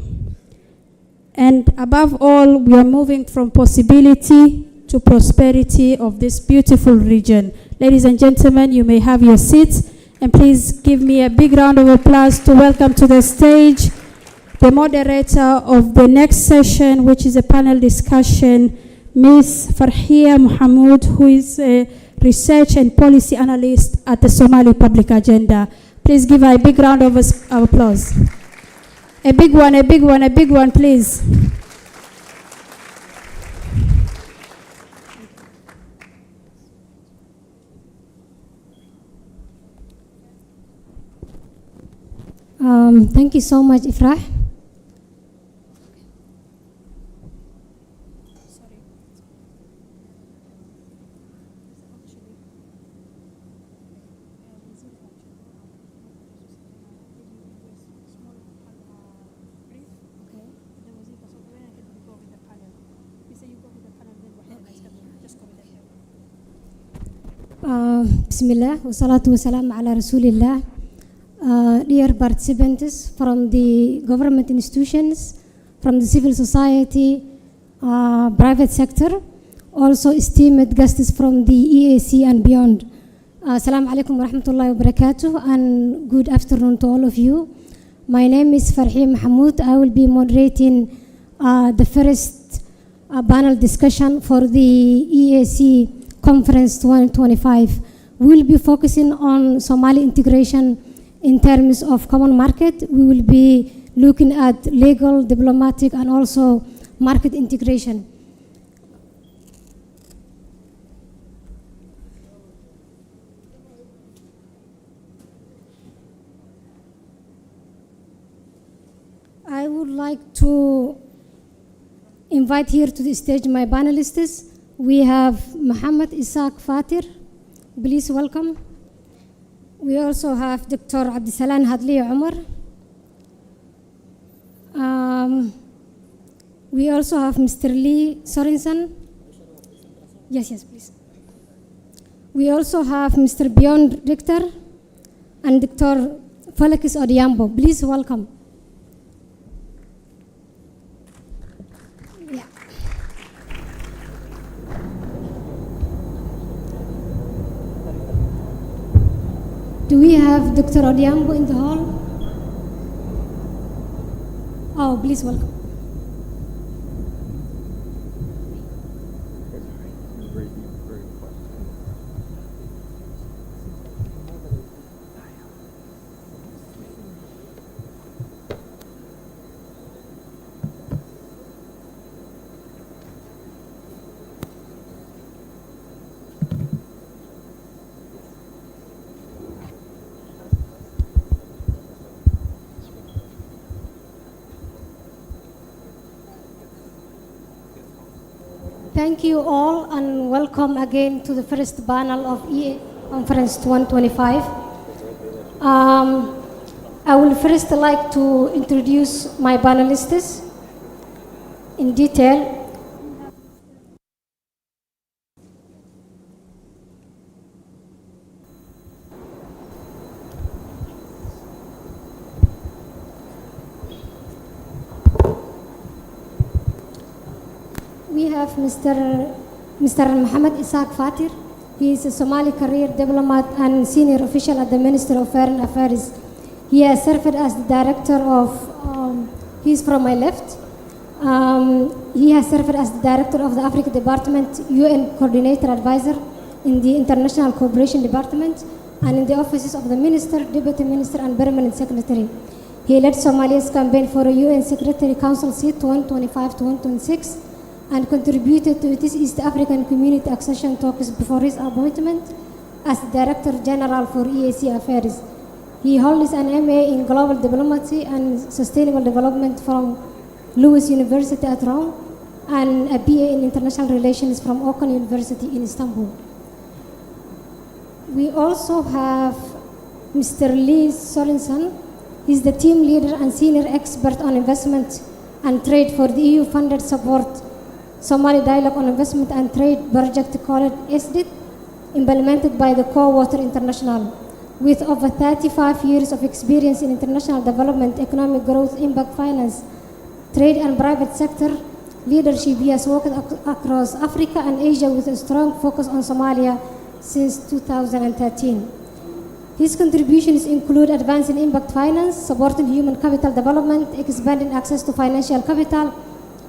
And above all, we are moving from possibility to prosperity of this beautiful region. Ladies and gentlemen, you may have your seats, and please give me a big round of applause to welcome to the stage the moderator of the next session, which is a panel discussion, Ms. Farhia Mohamud, who is a research and policy analyst at the Somali Public Agenda. Please give her a big round of applause. A big one, a big one, a big one, please. Thank you so much, Ifrah. Bismillah, wa salatu wa salam ala Rasulillah. Dear participants from the government institutions, from the civil society, private sector, also esteemed guests from the EAC and beyond. Assalamu alaikum wa rahmatullahi wa barakatuh, and good afternoon to all of you. My name is Farhia Mohamud. I will be moderating the first panel discussion for the EAC Conference 2025. We will be focusing on Somali integration in terms of common market. We will be looking at legal, diplomatic, and also market integration. I would like to invite here to the stage my panelists. We have Muhammad Ishaq Fatir. Please welcome. We also have Dr. Abdisalan Hadli Umar. We also have Mr. Lee Sorensen. Yes, please. We also have Mr. Bjorn Richter and Dr. Felix Odiambo. Please welcome. Do we have Dr. Odiambo in the hall? Oh, please welcome. Thank you all, and welcome again to the first panel of EA Conference 2025. I will first like to introduce my panelists in detail. We have Mr. Muhammad Ishaq Fatir. He is a Somali career diplomat and senior official at the Ministry of Foreign Affairs. He has served as the director of, he's from my left. He has served as the director of the Africa Department, UN Coordinator Advisor in the International Cooperation Department. and in the offices of the Minister, Deputy Minister, and Permanent Secretary. He led Somalia's campaign for a UN Secretary Council seat 125 to 126 and contributed to its East African Community Accession talks before his appointment as Director General for EAC Affairs. He holds an MA in Global Diplomacy and Sustainable Development from Lewis University at Rome and a BA in International Relations from EACCON University in Istanbul. We also have Mr. Lee Sorensen. He's the team leader and senior expert on investment and trade for the EU-funded support Somali Dialogue on Investment and Trade project called SDIT, implemented by the Co-Water International. With over 35 years of experience in international development, economic growth, impact finance, trade and private sector leadership, he has worked across Africa and Asia with a strong focus on Somalia since 2013. His contributions include advancing impact finance, supporting human capital development, expanding access to financial capital,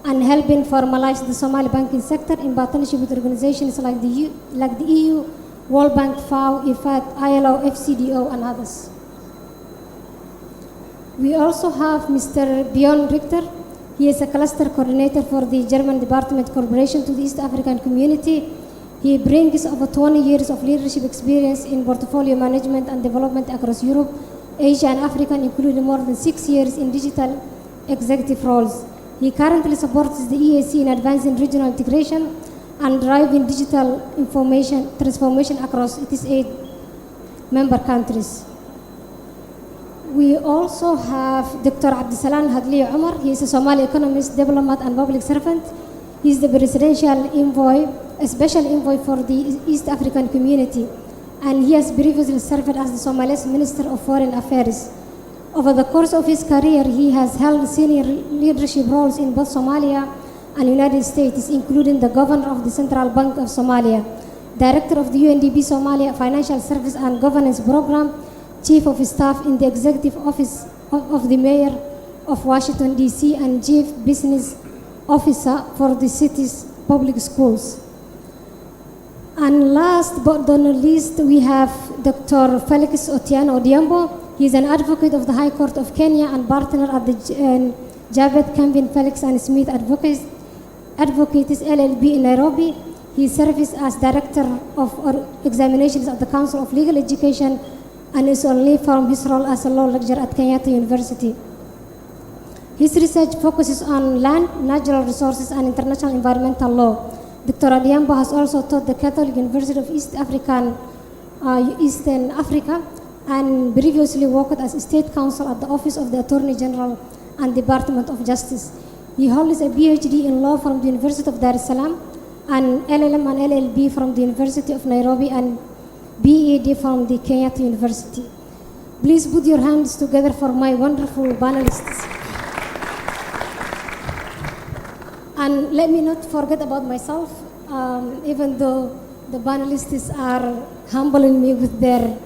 and helping formalize the Somali banking sector in partnership with organizations like the EU, World Bank, FAO, IFAD, ILO, FCDO, and others. We also have Mr. Bjorn Richter. He is a cluster coordinator for the German Department Corporation to the East African community. He brings over 20 years of leadership experience in portfolio management and development across Europe, Asia, and Africa, including more than 6 years in digital executive roles. He currently supports the EAC in advancing regional integration and driving digital information transformation across its 8 member countries. We also have Dr. Abdisalan Hadli Omar. He is a Somali economist, diplomat, and public servant. He is the presidential envoy, a special envoy for the East African community, and he has previously served as the Somali's Minister of Foreign Affairs. Over the course of his career, he has held senior leadership roles in both Somalia and United States, including the Governor of the Central Bank of Somalia, Director of the UNDP Somalia Financial Service and Governance Program, Chief of Staff in the Executive Office of the Mayor of Washington, D.C., and Chief Business Officer for the city's public schools. And last but not least, we have Dr. Felix Otieno Odhiambo. He is an advocate of the High Court of Kenya and partner at the Javed Campin Felix and Smith Advocates LLB in Nairobi. He serves as Director of Examinations at the Council of Legal Education and is on leave from his role as a law lecturer at Kenyatta University. His research focuses on land, natural resources, and international environmental law. Dr. Odhiambo has also taught the Catholic University of Eastern Africa and previously worked as State Counsel at the Office of the Attorney General and Department of Justice. He holds a PhD in law from the University of Dar es Salaam and LLM and LLB from the University of Nairobi and BEd from the Kenyatta University. Please put your hands together for my wonderful panelists. And let me not forget about myself, even though the panelists are humbling me with their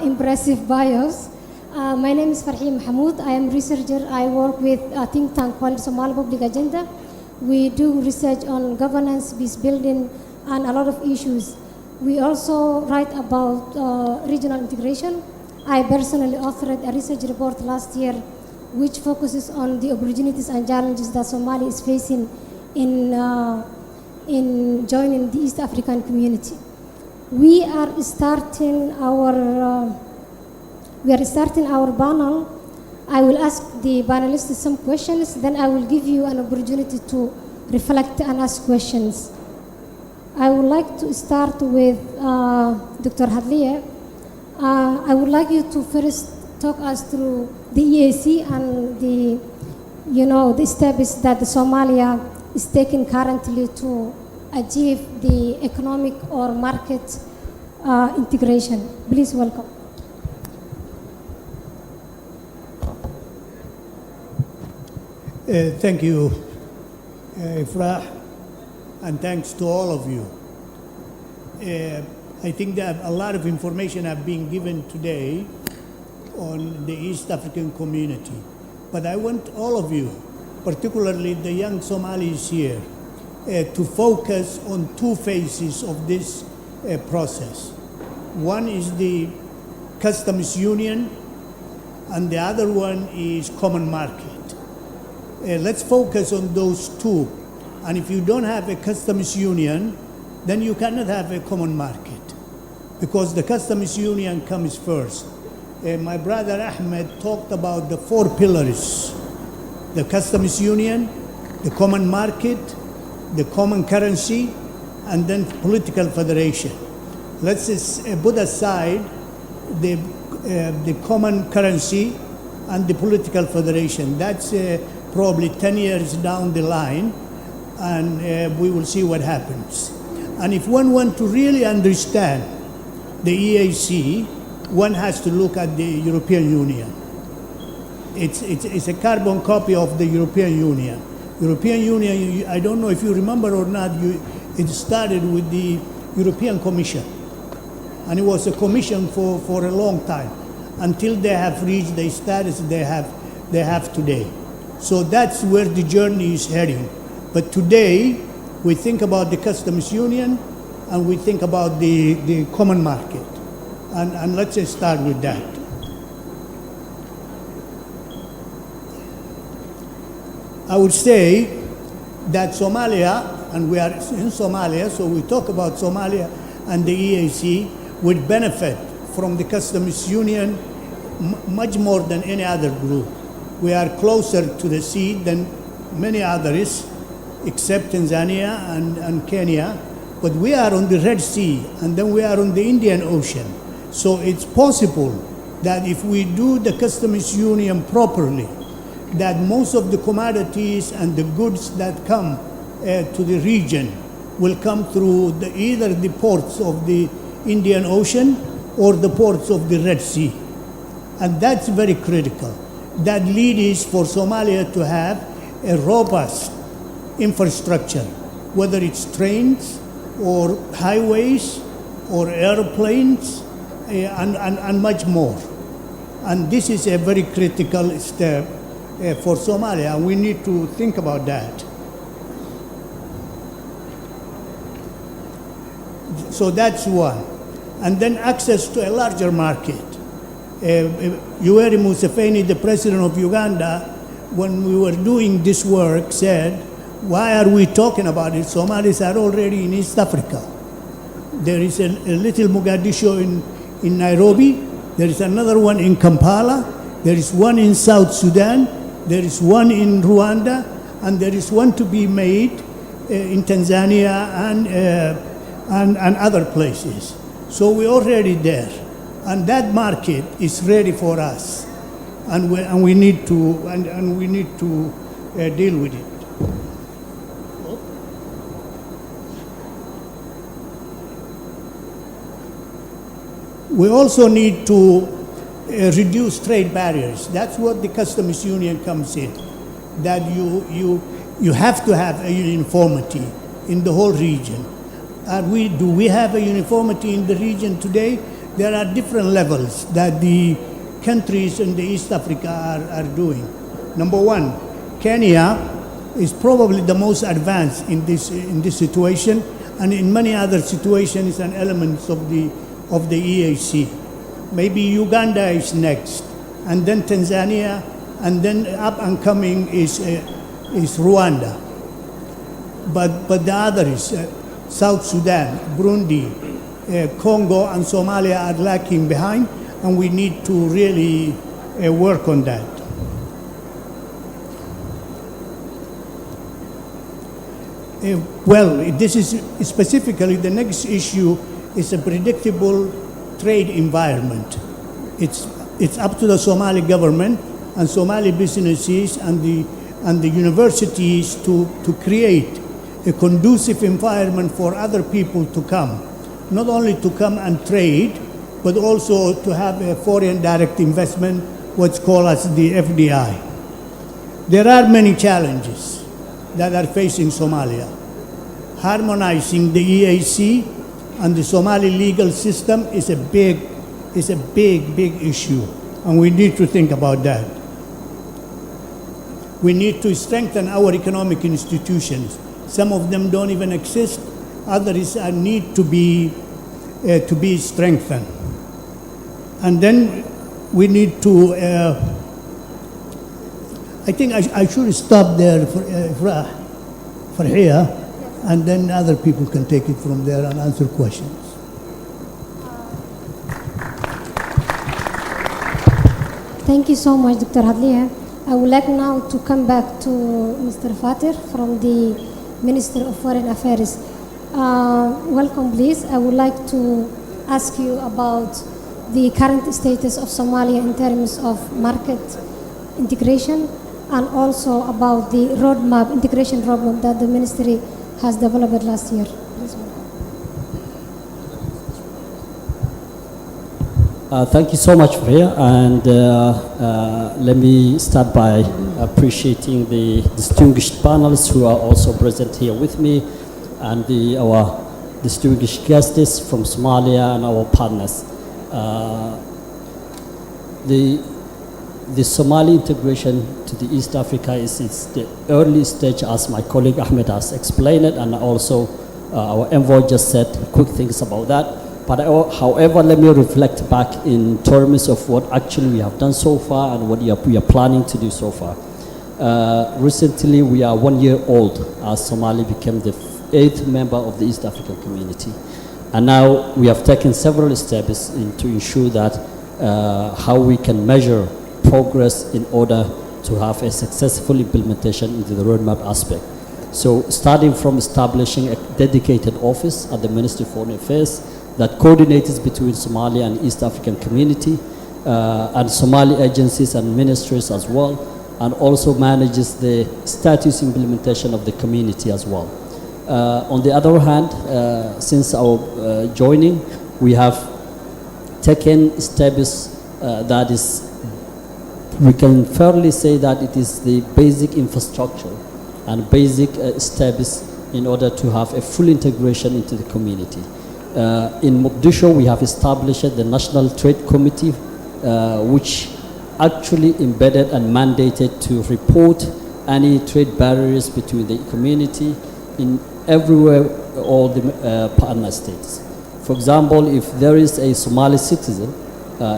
impressive bios. My name is Farhi Mahmoud. I am a researcher. I work with a think tank called Somali Public Agenda. We do research on governance, peace building, and a lot of issues. We also write about regional integration. I personally authored a research report last year which focuses on the opportunities and challenges that Somalia is facing in joining the East African community. We are starting our panel. I will ask the panelists some questions, then I will give you an opportunity to reflect and ask questions. I would like to start with Dr. Hadliye. I would like you to first talk us through the EAC and the steps that Somalia is taking currently to achieve the economic or market integration. Please welcome. Thank you, Ifrah, and thanks to all of you. I think that a lot of information have been given today on the East African community, but I want all of you, particularly the young Somalis here, to focus on two phases of this process. One is the customs union, and the other one is common market. Let's focus on those two. And if you don't have a customs union, then you cannot have a common market, because the customs union comes first. My brother Ahmed talked about the 4 pillars: the customs union, the common market, the common currency, and then political federation. Let's just put aside the common currency and the political federation. That's probably 10 years down the line, and we will see what happens. And if one wants to really understand the EAC, one has to look at the European Union. It's a carbon copy of the European Union. European Union, I don't know if you remember or not, it started with the European Commission. And it was a commission for a long time, until they have reached the status they have today. So that's where the journey is heading. But today, we think about the customs union, and we think about the common market. And let's just start with that. I would say that Somalia, and we are in Somalia, so we talk about Somalia and the EAC, would benefit from the customs union much more than any other group. We are closer to the sea than many others, except Tanzania and Kenya, but we are on the Red Sea, and then we are on the Indian Ocean. So it's possible that if we do the customs union properly, that most of the commodities and the goods that come to the region will come through either the ports of the Indian Ocean or the ports of the Red Sea. And that's very critical. That leads for Somalia to have a robust infrastructure, whether it's trains or highways or airplanes and much more. And this is a very critical step for Somalia, and we need to think about that. So that's one. And then access to a larger market. Yoweri Museveni, the president of Uganda, when we were doing this work, said, why are we talking about it? Somalis are already in East Africa. There is a little Mogadishu in Nairobi. There is another one in Kampala. There is one in South Sudan. There is one in Rwanda. And there is one to be made in Tanzania and other places. So we're already there. And that market is ready for us. And we need to deal with it. We also need to reduce trade barriers. That's what the customs union comes in. That you have to have a uniformity in the whole region. Do we have a uniformity in the region today? There are different levels that the countries in the East Africa are doing. Number one, Kenya is probably the most advanced in this situation, and in many other situations and elements of the EAC. Maybe Uganda is next, and then Tanzania, and then up and coming is Rwanda. But the others, South Sudan, Burundi, Congo, and Somalia are lacking behind, and we need to really work on that. Well, this is specifically the next issue is a predictable trade environment. It's up to the Somali government and Somali businesses and the universities to create a conducive environment for other people to come. Not only to come and trade, but also to have a foreign direct investment, what's called as the FDI. There are many challenges that are facing Somalia. Harmonizing the EAC and the Somali legal system is a big issue, and we need to think about that. We need to strengthen our economic institutions. Some of them don't even exist. Others need to be to be strengthened. And then we need to, I think I should stop there for here, and then other people can take it from there and answer questions. Thank you so much, Dr. Hadliya. I would like now to come back to Mr. Fatir from the Minister of Foreign Affairs. Welcome, please. I would like to ask you about the current status of Somalia in terms of market integration, and also about the roadmap, integration roadmap that the ministry has developed last year. Please welcome. Thank you so much, Maria, and let me start by appreciating the distinguished panelists who are also present here with me, and our distinguished guests from Somalia and our partners. The Somali integration to the East Africa is the early stage, as my colleague Ahmed has explained it, and also our envoy just said quick things about that. But however, let me reflect back in terms of what actually we have done so far and what we are planning to do so far. Recently, we are 1 year old as Somali became the 8th member of the East African community. And now we have taken several steps to ensure that how we can measure progress in order to have a successful implementation into the roadmap aspect. So starting from establishing a dedicated office at the Ministry of Foreign Affairs that coordinates between Somalia and East African community and Somali agencies and ministries as well, and also manages the status implementation of the community as well. On the other hand, since our joining, we have taken steps that is, we can fairly say that it is the basic infrastructure and basic steps in order to have a full integration into the community. In Mogadishu, we have established the National Trade Committee, which actually embedded and mandated to report any trade barriers between the community in everywhere, all the partner states. For example, if there is a Somali citizen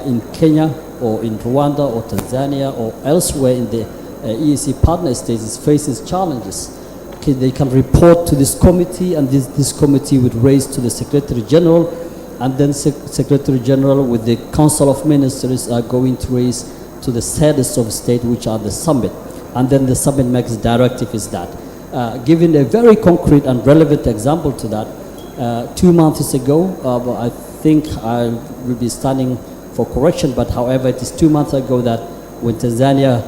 in Kenya or in Rwanda or Tanzania or elsewhere in the EAC partner states faces challenges, they can report to this committee, and this committee would raise to the Secretary General, and then Secretary General with the Council of Ministers are going to raise to the heads of state, which are the summit, and then the summit makes directive is that. Giving a very concrete and relevant example to that, 2 months ago, I think I will be standing for correction, but however, it is 2 months ago that when Tanzania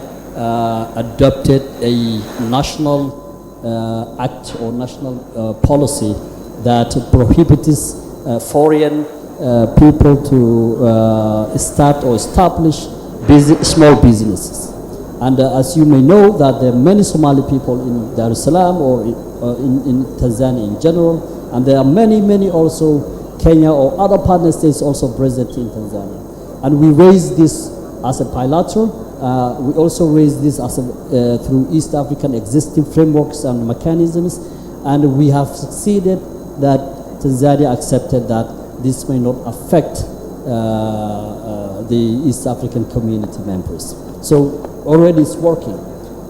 adopted a national act or national policy that prohibits foreign people to start or establish small businesses. And as you may know, that there are many Somali people in Dar es Salaam or in Tanzania in general, and there are many also Kenya or other partner states also present in Tanzania. And we raised this as a bilateral. We also raised this as through East African existing frameworks and mechanisms, and we have succeeded that Tanzania accepted that this may not affect the East African community members. So already it's working,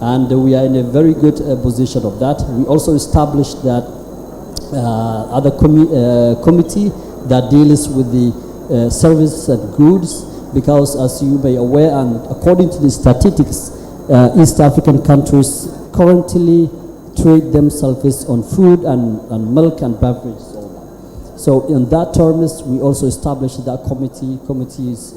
and we are in a very good position of that. We also established that other committee that deals with the services and goods, because as you may be aware, and according to the statistics, East African countries currently trade themselves on food and milk and beverages. So in that terms, we also established that committee is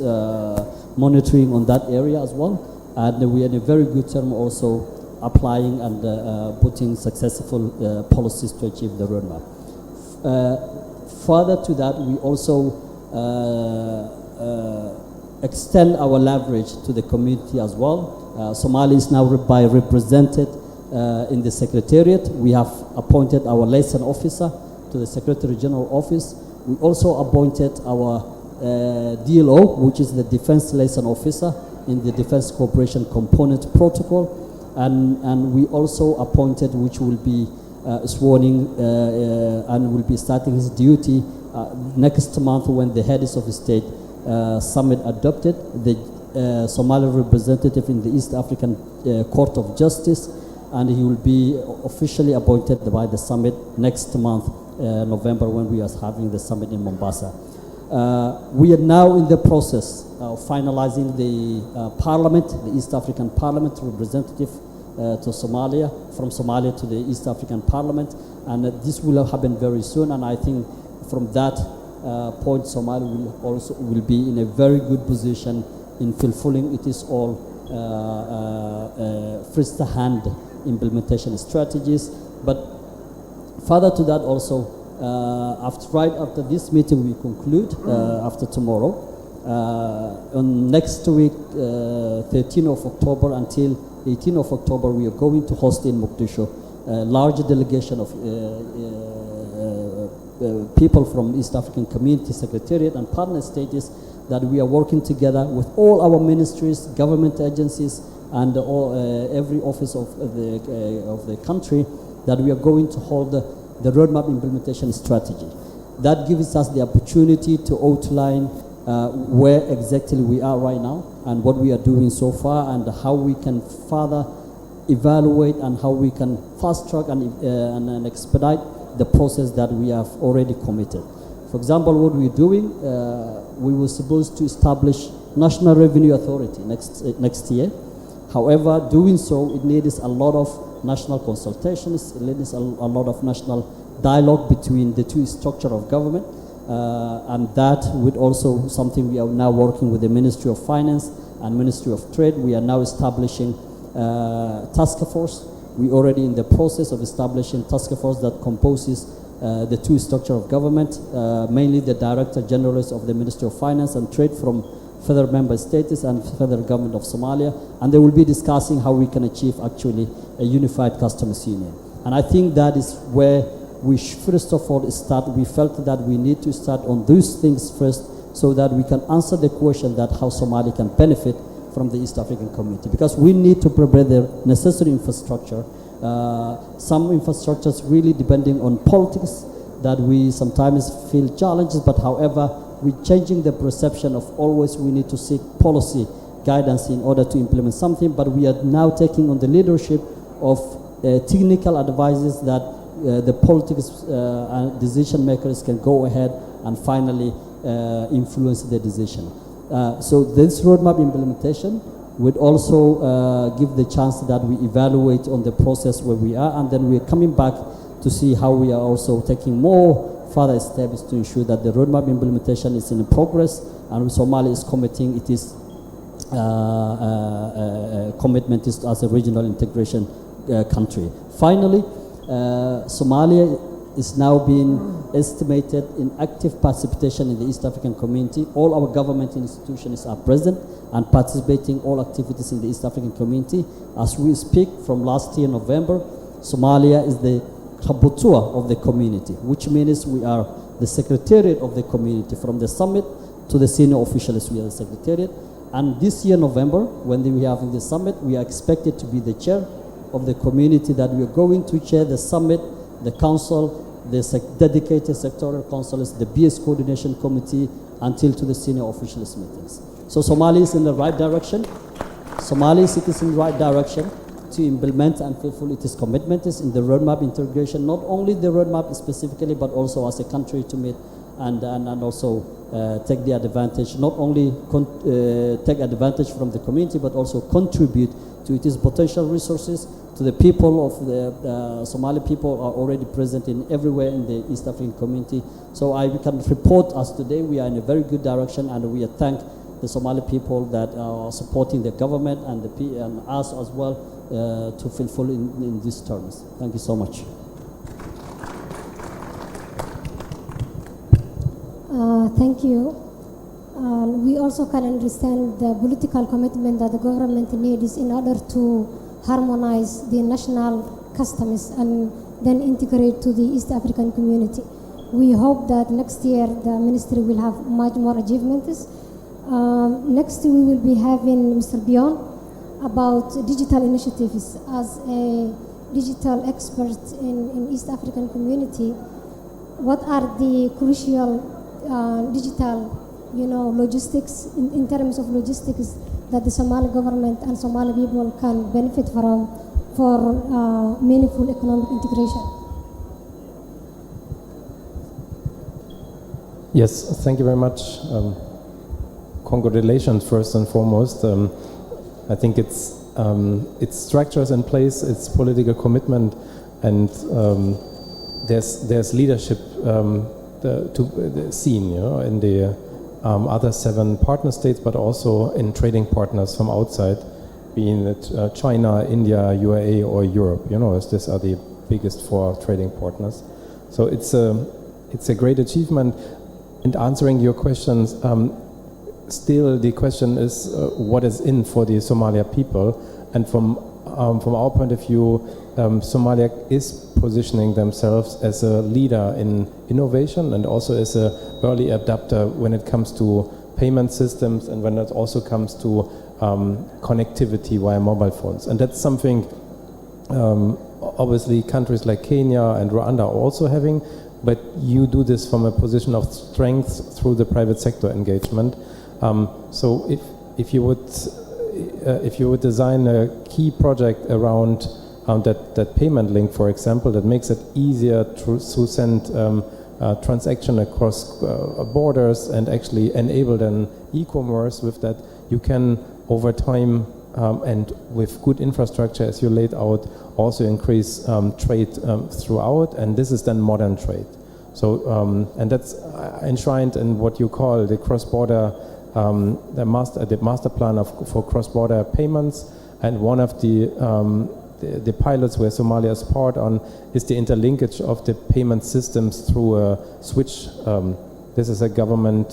monitoring on that area as well, and we are in a very good term also applying and putting successful policies to achieve the roadmap. Further to that, we also extend our leverage to the community as well. Somali is now represented in the Secretariat. We have appointed our liaison officer to the Secretary General office. We also appointed our DLO, which is the Defense Liaison Officer in the Defense Cooperation Component Protocol, and we also appointed, which will be sworn in and will be starting his duty next month when the heads of state summit adopted, the Somali representative in the East African Court of Justice, and he will be officially appointed by the summit next month, November, when we are having the summit in Mombasa. We are now in the process of finalizing the parliament, the East African Parliament representative to Somalia, from Somalia to the East African Parliament, and this will happen very soon, and I think from that point Somalia will be in a very good position in fulfilling it is all first-hand implementation strategies. But further to that also, right after this meeting we conclude, after tomorrow, on next week, 13th of October until 18th of October, we are going to host in Mogadishu a large delegation of people from East African Community Secretariat and partner states, that we are working together with all our ministries, government agencies, and every office of the country, that we are going to hold the roadmap implementation strategy. That gives us the opportunity to outline where exactly we are right now and what we are doing so far, and how we can further evaluate and how we can fast track and expedite the process that we have already committed. For example, what we're doing, we were supposed to establish National Revenue Authority next year. However, doing so, it needs a lot of national consultations, it needs a lot of national dialogue between the two structures of government, and that would also something we are now working with the Ministry of Finance and Ministry of Trade. We are now establishing task force. We're already in the process of establishing task force that composes the two structure of government, mainly the Director Generals of the Ministry of Finance and Trade from federal member states and federal government of Somalia, and they will be discussing how we can achieve actually a unified customs union. And I think that is where we first of all start. We felt that we need to start on those things first, so that we can answer the question that how Somalia can benefit from the East African community, because we need to prepare the necessary infrastructure. Some infrastructures really depending on politics that we sometimes feel challenges, but however, we're changing the perception of always we need to seek policy guidance in order to implement something, but we are now taking on the leadership of technical advices that the politics and decision makers can go ahead and finally influence the decision. So this roadmap implementation would also give the chance that we evaluate on the process where we are, and then we're coming back to see how we are also taking more further steps to ensure that the roadmap implementation is in progress, and Somalia is committing it is commitment is as a regional integration country. Finally, Somalia is now being estimated in active participation in the East African community. All our government institutions are present and participating all activities in the East African community. As we speak, from last year November, Somalia is the Kabutua of the community, which means we are the secretariat of the community. From the summit to the senior officials, we are the secretariat. And this year November, when we are having the summit, we are expected to be the chair of the community, that we are going to chair the summit, the council, the dedicated sectoral councils, the BS coordination committee, until to the senior officials meetings. So Somalia is in the right direction. Somalia is in the right direction to implement and fulfill its commitments in the roadmap integration, not only the roadmap specifically, but also as a country to meet and also take the advantage, not only take advantage from the community, but also contribute to its potential resources to the people of the Somali people are already present in everywhere in the East African community. So we can report as today we are in a very good direction, and we thank the Somali people that are supporting the government and us as well to fulfill in these terms. Thank you so much. Thank you. We also can understand the political commitment that the government needs in order to harmonize the national customs and then integrate to the East African community. We hope that next year the ministry will have much more achievements. Next we will be having Mr. Bion about digital initiatives. As a digital expert in East African community, what are the crucial digital, logistics in terms of logistics that the Somali government and Somali people can benefit from for meaningful economic integration? Yes, thank you very much. Congratulations first and foremost. I think it's structures in place, it's political commitment, and there's leadership seen, in the other 7 partner states, but also in trading partners from outside, being it China, India, UAE, or Europe. As these are the biggest 4 trading partners. So it's a great achievement. And answering your questions, still the question is what is in for the Somalia people, and from our point of view, Somalia is positioning themselves as a leader in innovation and also as an early adapter when it comes to payment systems and when it also comes to connectivity via mobile phones. And that's something obviously countries like Kenya and Rwanda are also having, but you do this from a position of strength through the private sector engagement. So if you would design a key project around that payment link, for example, that makes it easier to send transaction across borders and actually enable then e-commerce with that, you can over time and with good infrastructure as you laid out also increase trade throughout, and this is then modern trade. So and that's enshrined in what you call the cross-border the master plan for cross-border payments, and one of the pilots where Somalia is part on is the interlinkage of the payment systems through a switch. This is a government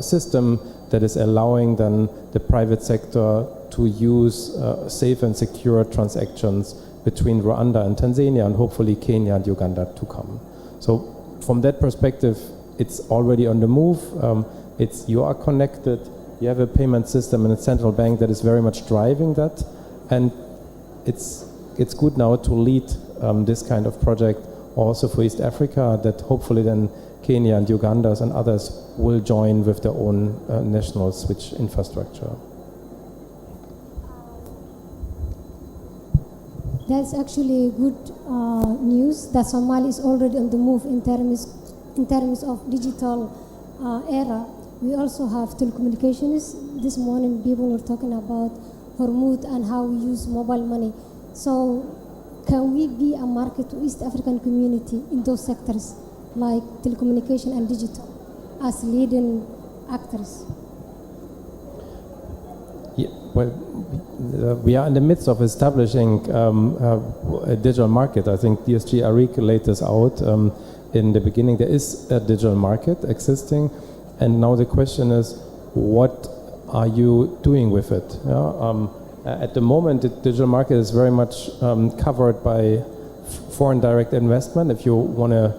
system that is allowing then the private sector to use safe and secure transactions between Rwanda and Tanzania, and hopefully Kenya and Uganda to come. So from that perspective, it's already on the move. You are connected, you have a payment system and a central bank that is very much driving that, and it's good now to lead this kind of project also for East Africa, that hopefully then Kenya and Uganda and others will join with their own national switch infrastructure. That's actually good news that Somalia is already on the move in terms of digital era. We also have telecommunications. This morning people were talking about Hormuz and how we use mobile money. So can we be a market to East African community in those sectors like telecommunication and digital as leading actors? Yeah, well, we are in the midst of establishing a digital market. I think DSG Arik laid this out in the beginning. There is a digital market existing, and now the question is, what are you doing with it? At the moment, the digital market is very much covered by foreign direct investment, if you want to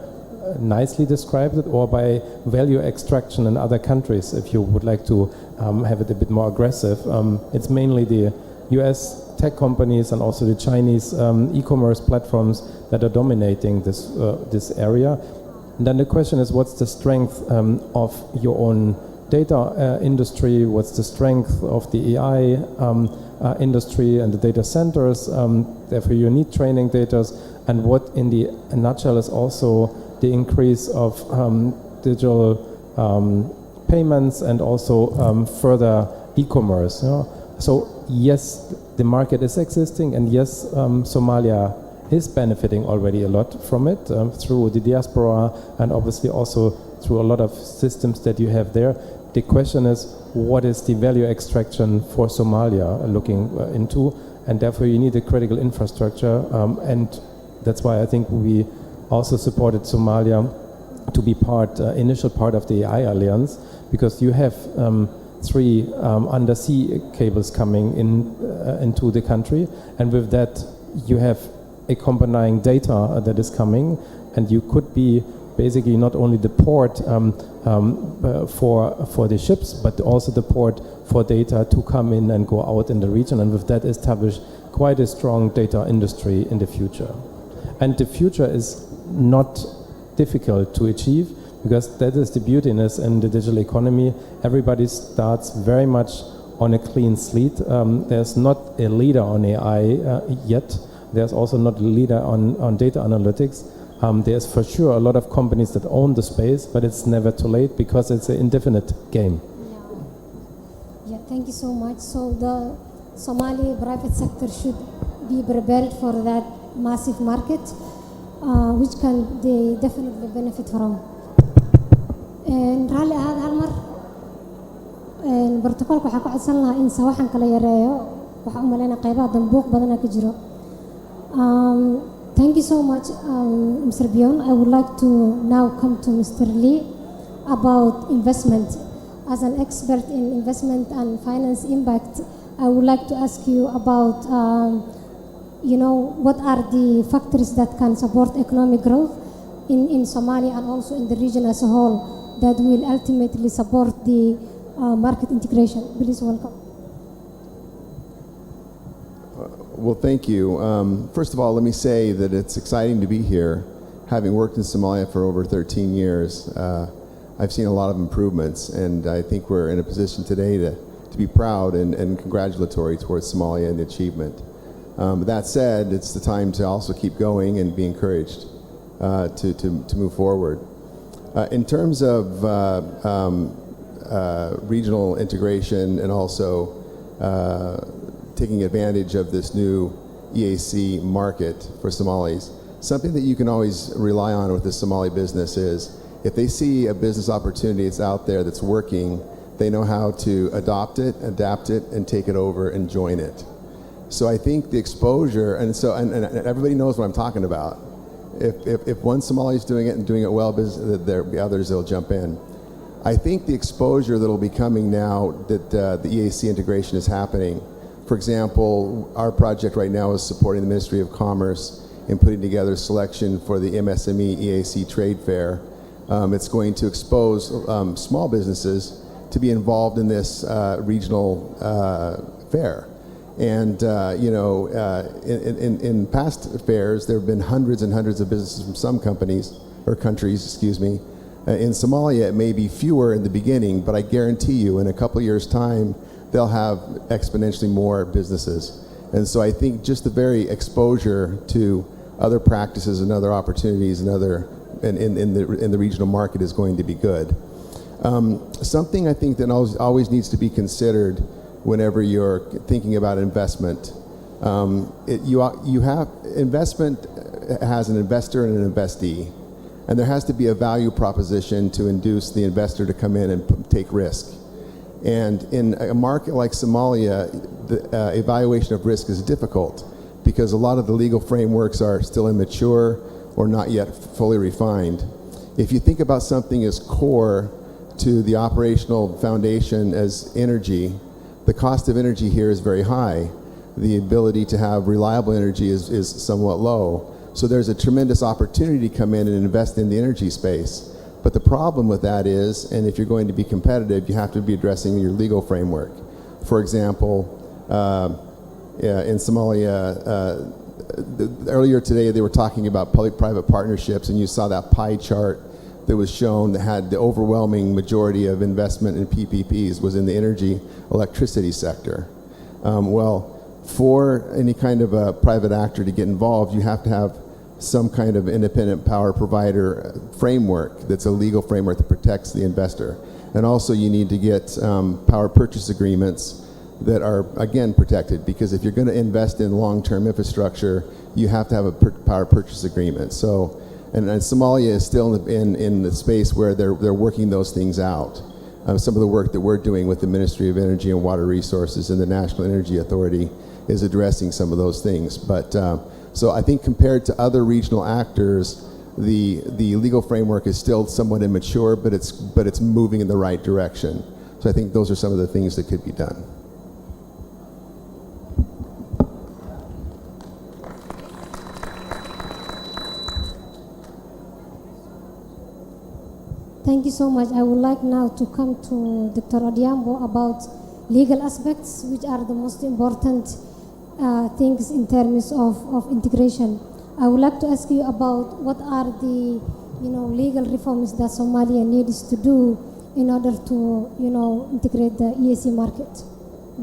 nicely describe it, or by value extraction in other countries, if you would like to have it a bit more aggressive. It's mainly the US tech companies and also the Chinese e-commerce platforms that are dominating this area. And then the question is, what's the strength of your own data industry? What's the strength of the AI industry and the data centers? Therefore, you need training data. And what, in the nutshell, is also the increase of digital payments and also further e-commerce. So yes, the market is existing, and yes, Somalia is benefiting already a lot from it through the diaspora and obviously also through a lot of systems that you have there. The question is, what is the value extraction for Somalia looking into? And therefore you need a critical infrastructure, and that's why I think we also supported Somalia to be initial part of the AI Alliance, because you have 3 undersea cables coming into the country, and with that you have accompanying data that is coming, and you could be basically not only the port for the ships, but also the port for data to come in and go out in the region, and with that establish quite a strong data industry in the future. And the future is not difficult to achieve, because that is the beautiness in the digital economy. Everybody starts very much on a clean slate. There's not a leader on AI yet. There's also not a leader on data analytics. There's for sure a lot of companies that own the space, but it's never too late because it's an indefinite game. Yeah, thank you so much. So the Somali private sector should be prepared for that massive market, which can they definitely benefit from. And rally ahaad hal mar bartakoolka waxaa ku codsan lahaa in sawaxan kala yareeyo waxaa u malaynaa qaybaha dambuuq badana ka jiro. Thank you so much, Mr. Bion. I would like to now come to Mr. Lee about investment. As an expert in investment and finance impact, I would like to ask you about, what are the factors that can support economic growth in Somalia and also in the region as a whole that will ultimately support the market integration. Please welcome. Well, thank you. First of all, let me say that it's exciting to be here. Having worked in Somalia for over 13 years, I've seen a lot of improvements, and I think we're in a position today to be proud and congratulatory towards Somalia and the achievement. That said, it's the time to also keep going and be encouraged to move forward. In terms of regional integration and also taking advantage of this new EAC market for Somalis, something that you can always rely on with the Somali business is if they see a business opportunity that's out there that's working, they know how to adopt it, adapt it, and take it over and join it. So I think the exposure, and everybody knows what I'm talking about. If one Somali is doing it and doing it well, there'll be others that'll jump in. I think the exposure that'll be coming now that the EAC integration is happening. For example, our project right now is supporting the Ministry of Commerce in putting together a selection for the MSME EAC trade fair. It's going to expose small businesses to be involved in this regional fair. And in past fairs, there have been hundreds and hundreds of businesses from some countries. In Somalia, it may be fewer in the beginning, but I guarantee you, in a couple of years' time, they'll have exponentially more businesses. And so I think just the very exposure to other practices and other opportunities and in the regional market is going to be good. Something I think that always needs to be considered whenever you're thinking about investment. Investment has an investor and an investee, and there has to be a value proposition to induce the investor to come in and take risk. And in a market like Somalia, the evaluation of risk is difficult because a lot of the legal frameworks are still immature or not yet fully refined. If you think about something as core to the operational foundation as energy, the cost of energy here is very high. The ability to have reliable energy is somewhat low. So there's a tremendous opportunity to come in and invest in the energy space. But the problem with that is, and if you're going to be competitive, you have to be addressing your legal framework. For example, in Somalia, earlier today they were talking about public-private partnerships, and you saw that pie chart that was shown that had the overwhelming majority of investment in PPPs was in the energy electricity sector. For any kind of a private actor to get involved, you have to have some kind of independent power provider framework that's a legal framework that protects the investor. And also you need to get power purchase agreements that are, again, protected, because if you're going to invest in long-term infrastructure, you have to have a power purchase agreement. So, and Somalia is still in the space where they're working those things out. Some of the work that we're doing with the Ministry of Energy and Water Resources and the National Energy Authority is addressing some of those things. But so I think compared to other regional actors, the legal framework is still somewhat immature, but it's moving in the right direction. So I think those are some of the things that could be done. Thank you so much. I would like now to come to Dr. Odiambo about legal aspects, which are the most important things in terms of integration. I would like to ask you about what are the legal reforms that Somalia needs to do in order to, integrate the EAC market.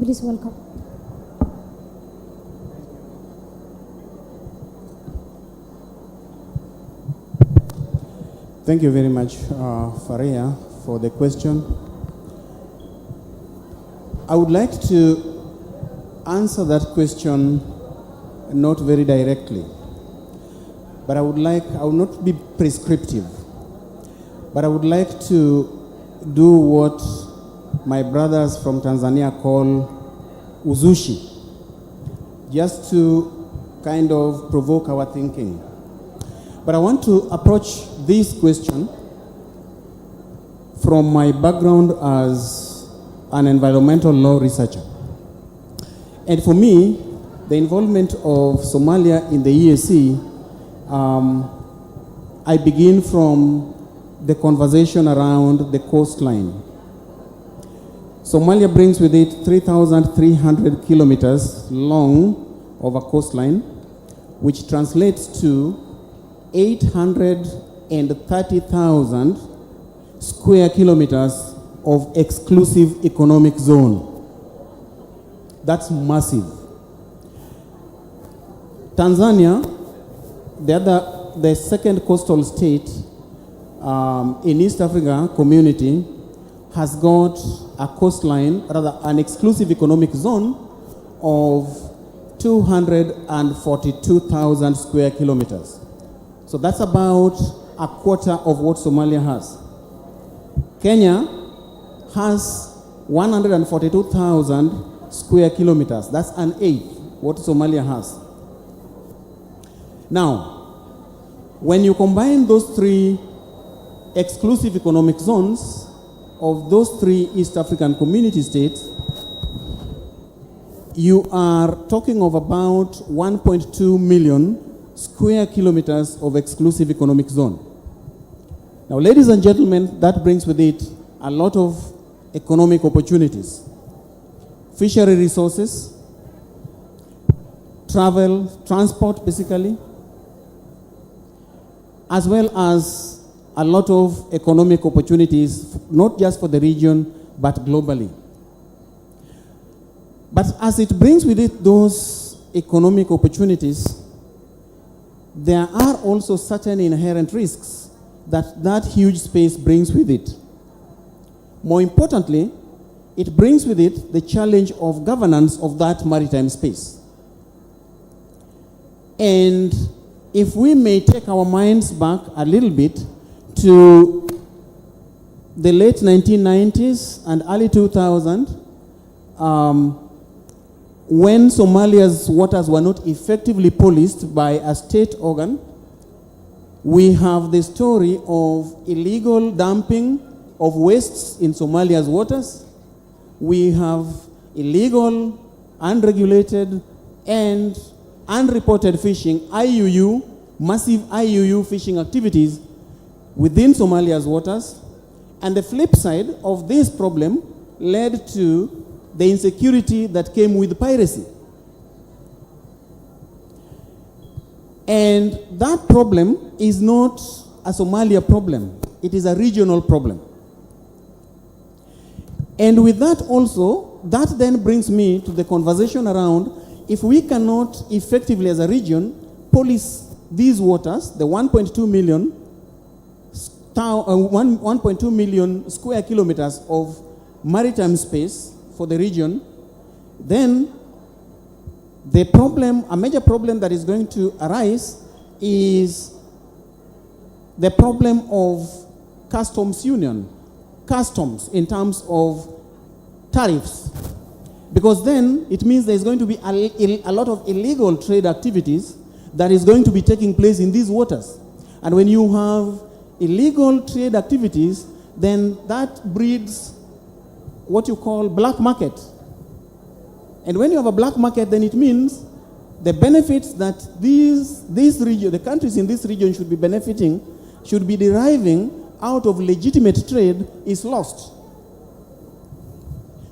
Please welcome. Thank you very much, Faria, for the question. I would like to answer that question not very directly, but I will not be prescriptive, but I would like to do what my brothers from Tanzania call uzushi, just to kind of provoke our thinking. But I want to approach this question from my background as an environmental law researcher. And for me, the involvement of Somalia in the EAC, I begin from the conversation around the coastline. Somalia brings with it 3,300 kilometers long of a coastline, which translates to 830,000 square kilometers of exclusive economic zone. That's massive. Tanzania, the second coastal state in East Africa community, has got a coastline, rather an exclusive economic zone of 242,000 square kilometers. So that's about a quarter of what Somalia has. Kenya has 142,000 square kilometers. That's an eighth what Somalia has. Now, when you combine those three exclusive economic zones of those three East African community states, you are talking of about 1.2 million square kilometers of exclusive economic zone. Now, ladies and gentlemen, that brings with it a lot of economic opportunities. Fishery resources, travel, transport basically, as well as a lot of economic opportunities, not just for the region, but globally. But as it brings with it those economic opportunities, there are also certain inherent risks that huge space brings with it. More importantly, it brings with it the challenge of governance of that maritime space. And if we may take our minds back a little bit to the late 1990s and early 2000s, when Somalia's waters were not effectively policed by a state organ, we have the story of illegal dumping of wastes in Somalia's waters. We have illegal, unregulated, and unreported fishing, IUU, massive IUU fishing activities within Somalia's waters. And the flip side of this problem led to the insecurity that came with piracy. And that problem is not a Somalia problem. It is a regional problem. And with that also, that then brings me to the conversation around, if we cannot effectively as a region police these waters, the 1.2 million square kilometers of maritime space for the region, then the problem, a major problem that is going to arise is the problem of customs union, customs in terms of tariffs. Because then it means there's going to be a lot of illegal trade activities that is going to be taking place in these waters. And when you have illegal trade activities, then that breeds what you call black market. And when you have a black market, then it means the benefits that the countries in this region should be benefiting, should be deriving out of legitimate trade is lost.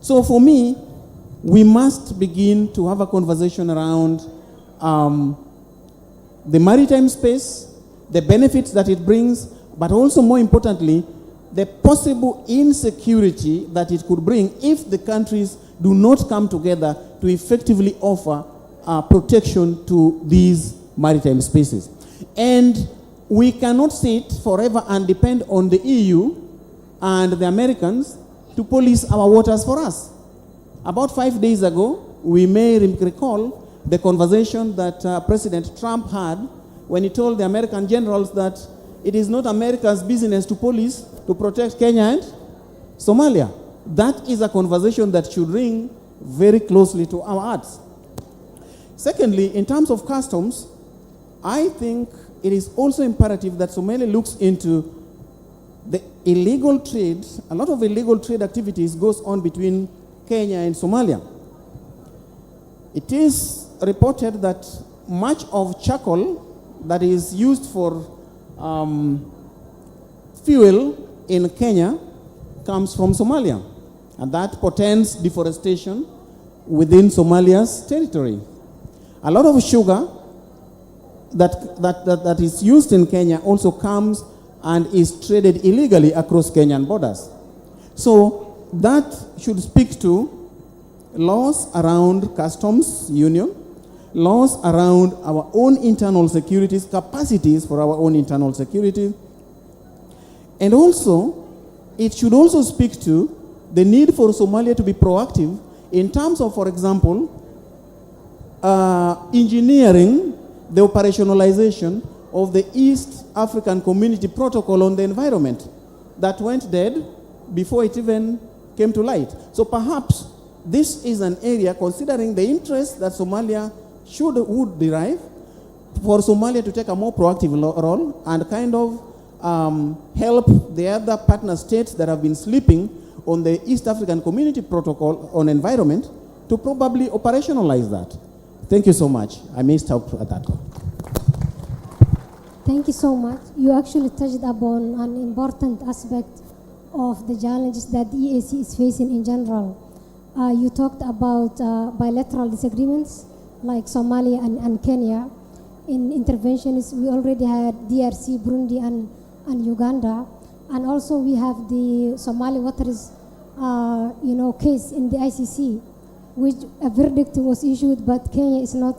So for me, we must begin to have a conversation around the maritime space, the benefits that it brings, but also more importantly, the possible insecurity that it could bring if the countries do not come together to effectively offer protection to these maritime spaces. And we cannot sit forever and depend on the EU and the Americans to police our waters for us. About 5 days ago, we may recall the conversation that President Trump had when he told the American generals that it is not America's business to police, to protect Kenya and Somalia. That is a conversation that should ring very closely to our hearts. Secondly, in terms of customs, I think it is also imperative that Somalia looks into the illegal trade. A lot of illegal trade activities goes on between Kenya and Somalia. It is reported that much of charcoal that is used for fuel in Kenya comes from Somalia, and that portends deforestation within Somalia's territory. A lot of sugar that is used in Kenya also comes and is traded illegally across Kenyan borders. So that should speak to laws around customs union, laws around our own internal securities, capacities for our own internal security. And also, it should also speak to the need for Somalia to be proactive in terms of, for example, engineering the operationalization of the East African Community Protocol on the Environment that went dead before it even came to light. So perhaps this is an area, considering the interest that Somalia would derive, for Somalia to take a more proactive role and kind of help the other partner states that have been sleeping on the East African Community Protocol on Environment to probably operationalize that. Thank you so much. I may stop at that. Thank you so much. You actually touched upon an important aspect of the challenges that the EAC is facing in general. You talked about bilateral disagreements like Somalia and Kenya. In interventions, we already had DRC, Burundi, and Uganda. And also we have the Somali waters case in the ICC, which a verdict was issued, but Kenya is not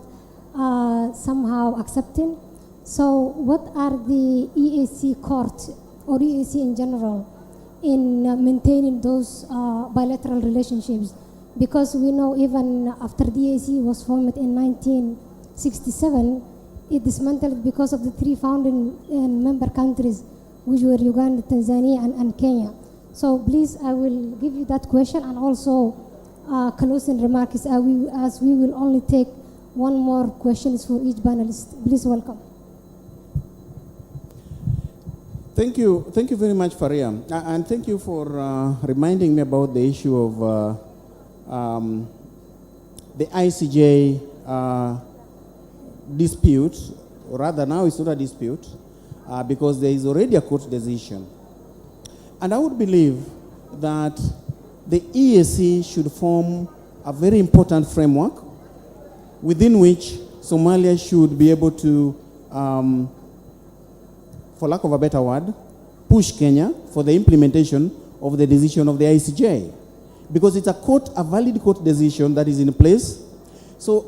somehow accepting. So what are the EAC court or EAC in general in maintaining those bilateral relationships? Because we know even after the EAC was formed in 1967, it dismantled because of the three founding member countries, which were Uganda, Tanzania, and Kenya. So please, I will give you that question, and also closing remarks, as we will only take one more questions for each panelist. Please welcome. Thank you very much, Faria, and thank you for reminding me about the issue of the ICJ dispute, or rather now it's not a dispute, because there is already a court decision. And I would believe that the EAC should form a very important framework within which Somalia should be able to, for lack of a better word, push Kenya for the implementation of the decision of the ICJ. Because it's a valid court decision that is in place. So,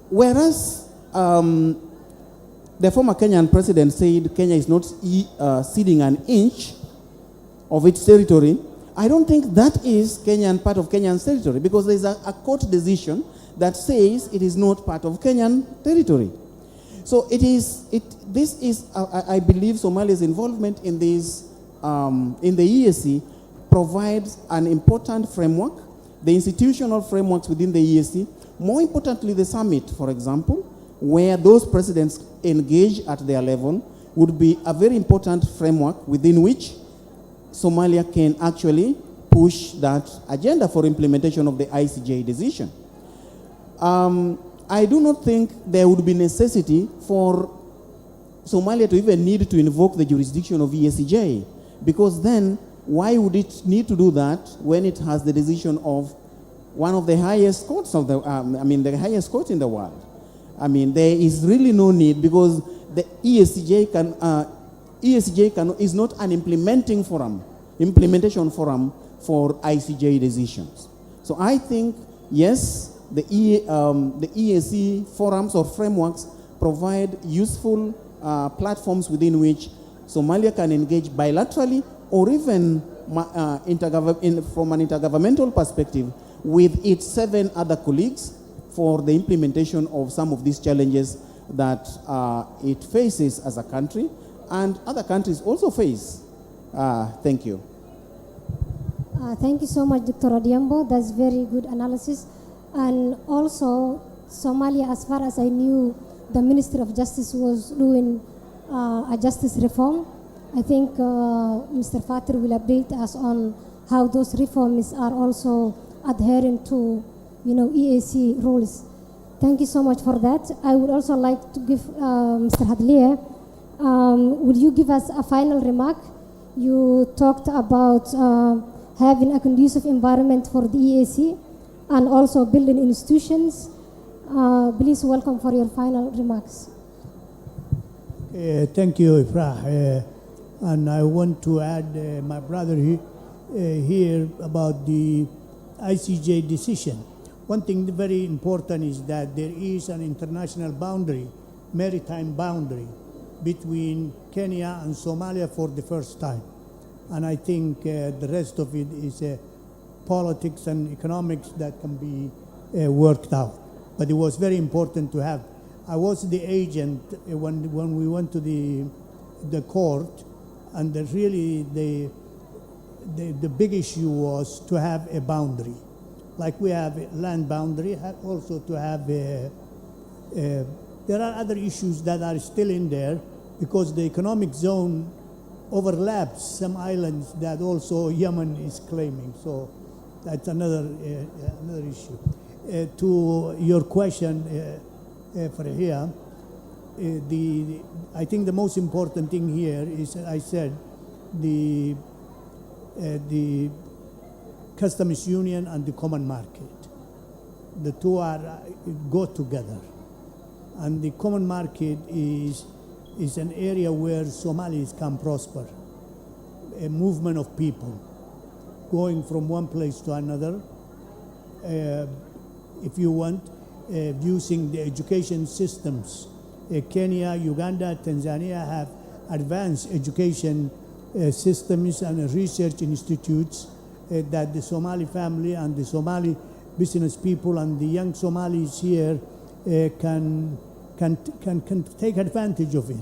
whereas the former Kenyan president said Kenya is not ceding an inch of its territory, I don't think that is part of Kenyan's territory, because there is a court decision that says it is not part of Kenyan territory. So this is, I believe, Somalia's involvement in this, in the EAC provides an important framework, the institutional frameworks within the EAC, more importantly the summit, for example, where those presidents engage at their level, would be a very important framework within which Somalia can actually push that agenda for implementation of the ICJ decision. I do not think there would be necessity for Somalia to even need to invoke the jurisdiction of EACJ, because then why would it need to do that when it has the decision of one of the highest courts of the, the highest court in the world? There is really no need, because the EACJ can EACCJ is not an implementation forum for ICJ decisions. So I think, yes, the EAC forums or frameworks provide useful platforms within which Somalia can engage bilaterally or even from an intergovernmental perspective with its 7 other colleagues for the implementation of some of these challenges that it faces as a country and other countries also face. Thank you. Thank you so much, Dr. Odiambo. That's very good analysis. And also, Somalia, as far as I knew, the Ministry of Justice was doing a justice reform. I think Mr. Fatir will update us on how those reforms are also adhering to, EAC rules. Thank you so much for that. I would also like to give Mr. Hadliya, would you give us a final remark? You talked about having a conducive environment for the EAC and also building institutions. Please welcome for your final remarks. Thank you, Ifrah. And I want to add my brother here about the ICJ decision. One thing very important is that there is an international boundary, maritime boundary, between Kenya and Somalia for the first time. And I think the rest of it is politics and economics that can be worked out. But it was very important to have. I was the agent when we went to the court, and really the big issue was to have a boundary. Like we have a land boundary, also to have there are other issues that are still in there because the economic zone overlaps some islands that also Yemen is claiming. So that's another issue. To your question, Farhia, I think the most important thing here is, I said, the customs union and the common market. The two go together. And the common market is an area where Somalis can prosper. A movement of people going from one place to another. If you want, using the education systems. Kenya, Uganda, Tanzania have advanced education systems and research institutes that the Somali family and the Somali business people and the young Somalis here can take advantage of it.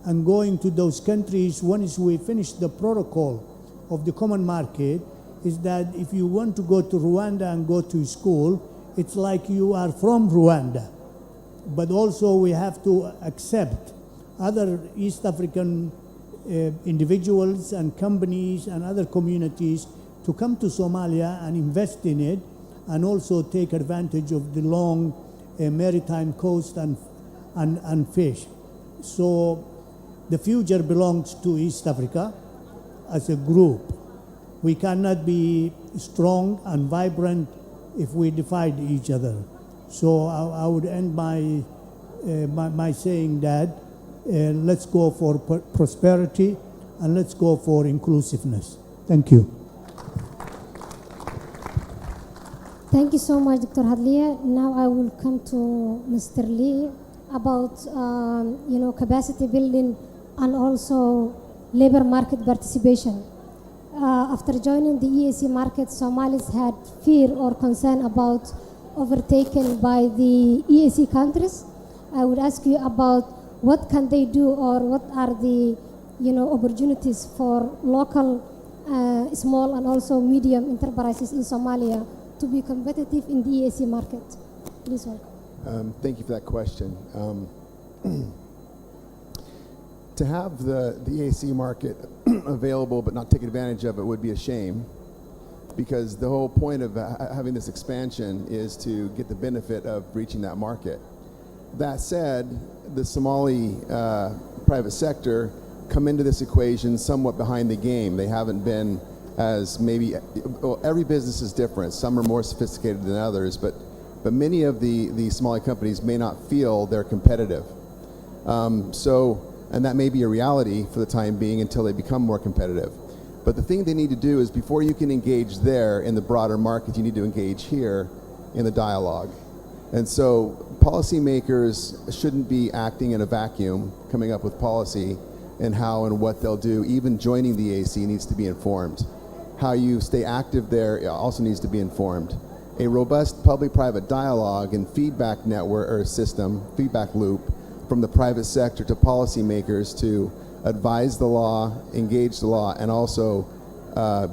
And going to those countries, once we finish the protocol of the common market, is that if you want to go to Rwanda and go to school, it's like you are from Rwanda. But also we have to accept other East African individuals and companies and other communities to come to Somalia and invest in it, and also take advantage of the long maritime coast and fish. So the future belongs to East Africa as a group. We cannot be strong and vibrant if we divide each other. So I would end my saying that let's go for prosperity and let's go for inclusiveness. Thank you. Thank you so much, Dr. Hadliya. Now I will come to Mr. Lee about capacity building and also labor market participation. After joining the EAC market, Somalis had fear or concern about overtaken by the EAC countries. I would ask you about what can they do, or what are the opportunities for local small and also medium enterprises in Somalia to be competitive in the EAC market. Please welcome. Thank you for that question. To have the EAC market available but not take advantage of it would be a shame, because the whole point of having this expansion is to get the benefit of reaching that market. That said, the Somali private sector come into this equation somewhat behind the game. They haven't been as every business is different. Some are more sophisticated than others, but many of the Somali companies may not feel they're competitive. So And that may be a reality for the time being until they become more competitive. But the thing they need to do is before you can engage there in the broader market, you need to engage here in the dialogue. And so policymakers shouldn't be acting in a vacuum, coming up with policy and how and what they'll do. Even joining the EAC needs to be informed. How you stay active there also needs to be informed. A robust public-private dialogue and feedback network or system, feedback loop from the private sector to policymakers to advise the law, engage the law, and also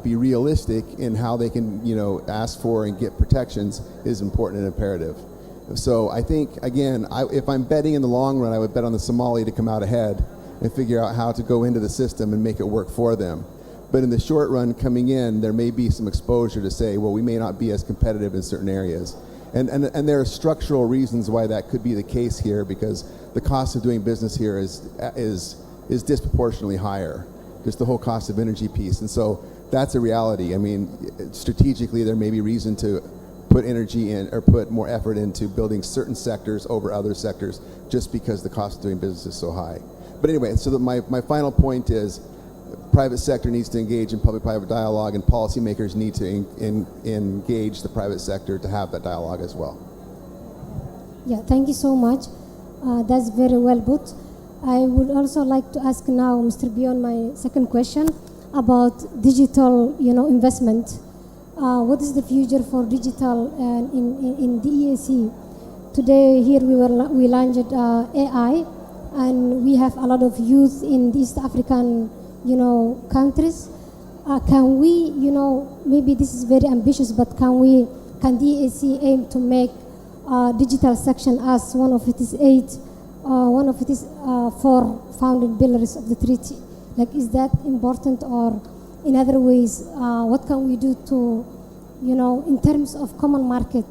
be realistic in how they can, ask for and get protections is important and imperative. So I think, again, if I'm betting in the long run, I would bet on the Somali to come out ahead and figure out how to go into the system and make it work for them. But in the short run, coming in, there may be some exposure to say, well, we may not be as competitive in certain areas. And there are structural reasons why that could be the case here, because the cost of doing business here is disproportionately higher, just the whole cost of energy piece. And so that's a reality. I mean, strategically, there may be reason to put energy in or put more effort into building certain sectors over other sectors just because the cost of doing business is so high. But anyway, so my final point is private sector needs to engage in public-private dialogue, and policymakers need to engage the private sector to have that dialogue as well. Yeah, thank you so much. That's very well put. I would also like to ask now Mr. Bion my second question about digital, investment. What is the future for digital in the EAC? Today here we launched AI, and we have a lot of youth in the East African, countries. Can we, maybe this is very ambitious, but can the EAC aim to make digital section as one of its four founding pillars of the treaty? Like, is that important, or in other ways, what can we do to, in terms of common market,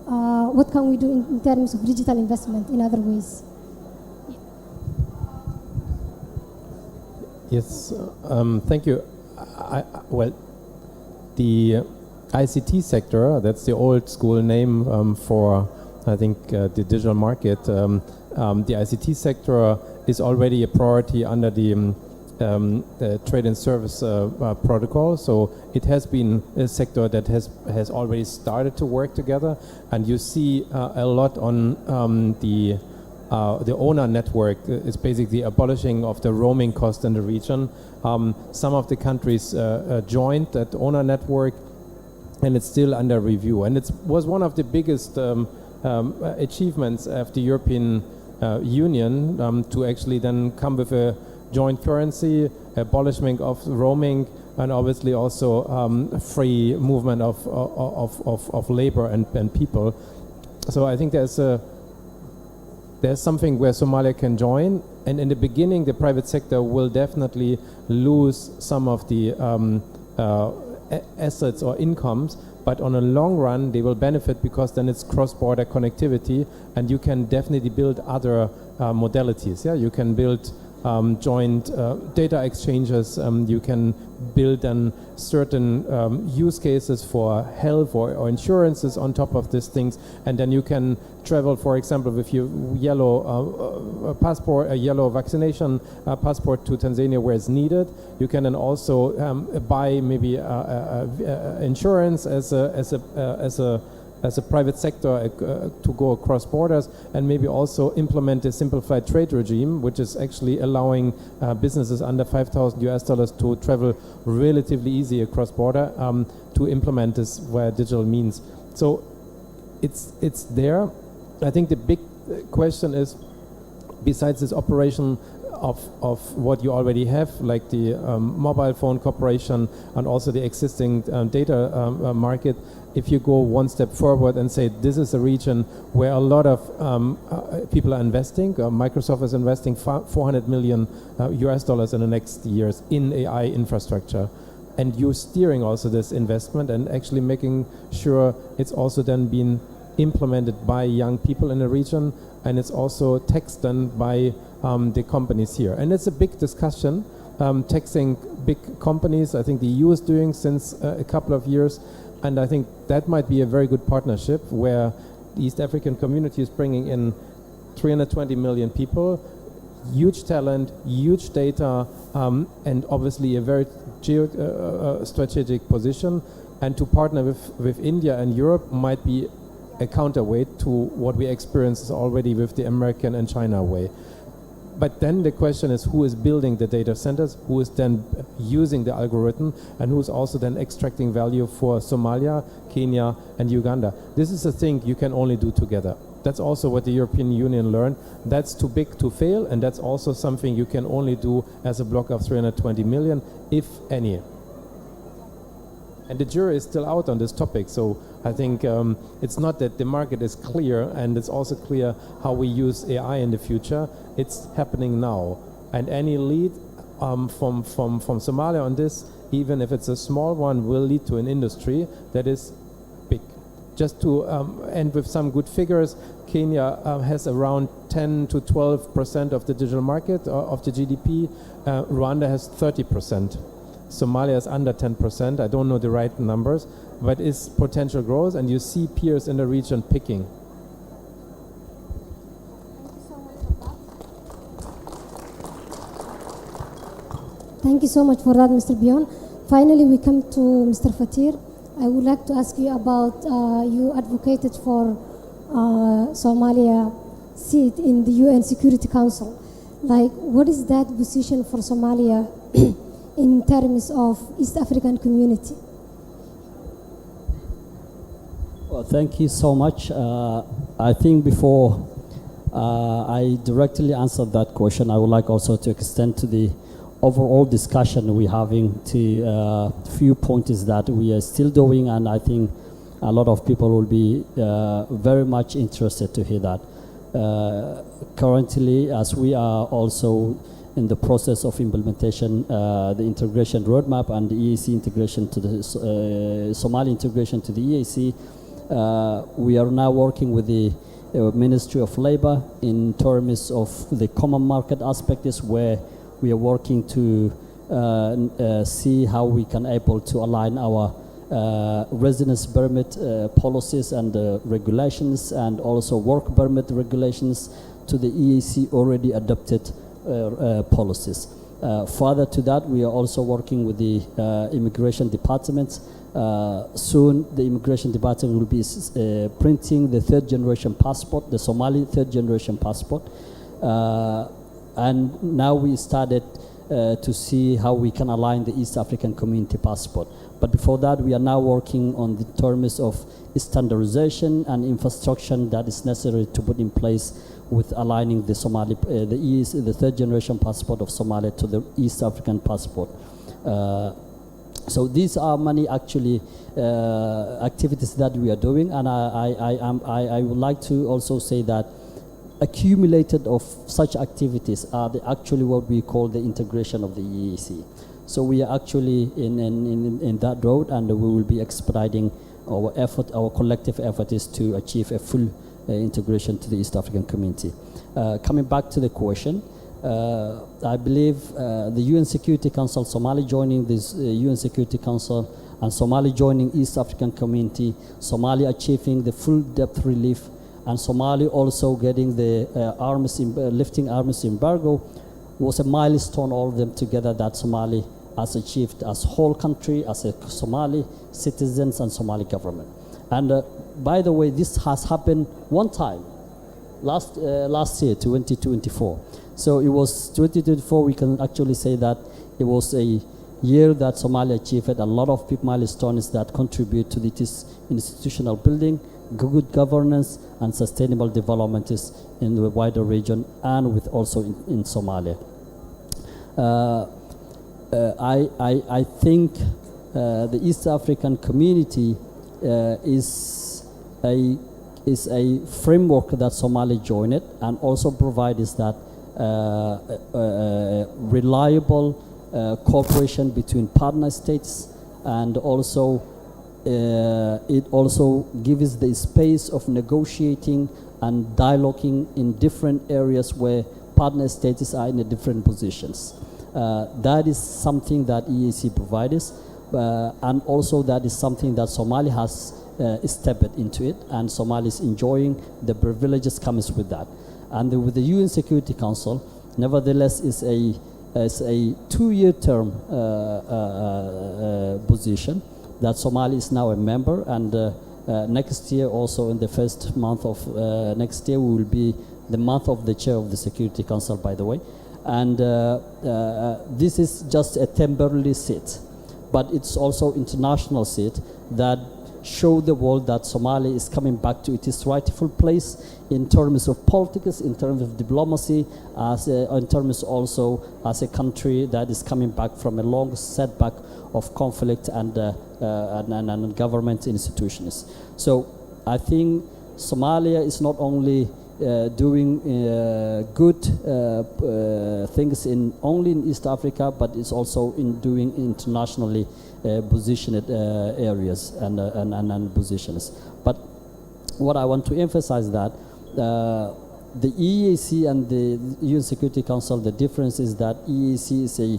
what can we do in terms of digital investment in other ways? Yes, thank you. Well, the ICT sector, that's the old school name for, I think, the digital market. The ICT sector is already a priority under the trade and service protocol. So it has been a sector that has already started to work together, and you see a lot on the owner network is basically abolishing of the roaming cost in the region. Some of the countries joined that owner network, and it's still under review. And it was one of the biggest achievements of the European Union to actually then come with a joint currency, abolishment of roaming, and obviously also free movement of labor and people. So I think there's something where Somalia can join, and in the beginning the private sector will definitely lose some of the assets or incomes, but on a long run they will benefit, because then it's cross-border connectivity, and you can definitely build other modalities. Yeah, you can build joint data exchanges, you can build certain use cases for health or insurances on top of these things, and then you can travel, for example, with your yellow passport, a yellow vaccination passport to Tanzania where it's needed. You can then also buy maybe insurance as a private sector to go across borders, and maybe also implement a simplified trade regime, which is actually allowing businesses under $5,000 to travel relatively easy across border to implement this via digital means. So it's there. I think the big question is, besides this operation of what you already have, like the mobile phone cooperation and also the existing data market, if you go one step forward and say this is a region where a lot of people are investing, Microsoft is investing $400 million US in the next years in AI infrastructure, and you're steering also this investment and actually making sure it's also then being implemented by young people in the region, and it's also taxed then by the companies here. And it's a big discussion, taxing big companies. I think the EU is doing since a couple of years, and I think that might be a very good partnership where the East African community is bringing in 320 million people, huge talent, huge data, and obviously a very strategic position. And to partner with India and Europe might be a counterweight to what we experience already with the American and China way. But then the question is, who is building the data centers, who is then using the algorithm, and who's also then extracting value for Somalia, Kenya, and Uganda. This is a thing you can only do together. That's also what the European Union learned. That's too big to fail, and that's also something you can only do as a block of 320 million, if any. And the jury is still out on this topic, so I think it's not that the market is clear, and it's also clear how we use AI in the future. It's happening now, and any lead from Somalia on this, even if it's a small one, will lead to an industry that is big. Just to end with some good figures, Kenya has around 10 to 12% of the digital market of the GDP. Rwanda has 30%. Somalia is under 10%. I don't know the right numbers, but it's potential growth, and you see peers in the region picking. Thank you so much for that, Mr. Bion. Finally, we come to Mr. Fatir. I would like to ask you about, you advocated for Somalia seat in the UN Security Council. Like, what is that position for Somalia in terms of East African community? Well, thank you so much. I think before I directly answer that question, I would like also to extend to the overall discussion we're having to a few points that we are still doing, and I think a lot of people will be very much interested to hear that. Currently, as we are also in the process of implementation, the integration roadmap and the EAC integration to the Somali integration to the EAC, we are now working with the Ministry of Labor in terms of the common market aspect, is where we are working to see how we can able to align our residence permit policies and regulations, and also work permit regulations to the EAC already adopted policies. Further to that, we are also working with the immigration departments. Soon the immigration department will be printing the third generation passport, the Somali third generation passport. And now we started to see how we can align the East African community passport. But before that, we are now working on the terms of standardization and infrastructure that is necessary to put in place with aligning the Somali, the third generation passport of Somalia to the East African passport. So these are many actually activities that we are doing, and I would like to also say that accumulated of such activities are actually what we call the integration of the EAC. So we are actually in that road, and we will be expediting our effort. Our collective effort is to achieve a full integration to the East African community. Coming back to the question, I believe the UN Security Council, Somali joining this UN Security Council, and Somali joining East African community, Somali achieving the full debt relief, and Somali also getting the lifting arms embargo, was a milestone, all of them together, that Somali has achieved as whole country, as a Somali citizens and Somali government. And by the way, this has happened one time, last year, 2024. So it was 2024, we can actually say that it was a year that Somalia achieved a lot of big milestones that contribute to this institutional building, good governance, and sustainable development is in the wider region and with also in Somalia. I think the East African community is a framework that Somalia joined it, and also provides that reliable cooperation between partner states, and also it also gives the space of negotiating and dialoguing in different areas where partner states are in different positions. That is something that EAC provides, and also that is something that Somalia has stepped into it, and Somalia is enjoying the privileges comes with that. And with the UN Security Council, Nevertheless, it's a 2-year term position that Somali is now a member, and next year, also in the first month of next year, we will be the month of the chair of the Security Council, by the way. And this is just a temporary seat, but it's also international seat that show the world that Somalia is coming back to its rightful place in terms of politics, in terms of diplomacy, in terms also as a country that is coming back from a long setback of conflict and government institutions. So I think Somalia is not only doing good things only in East Africa, but it's also in doing internationally positioned areas and positions. But what I want to emphasize that the EAC and the UN Security Council, the difference is that EAC is a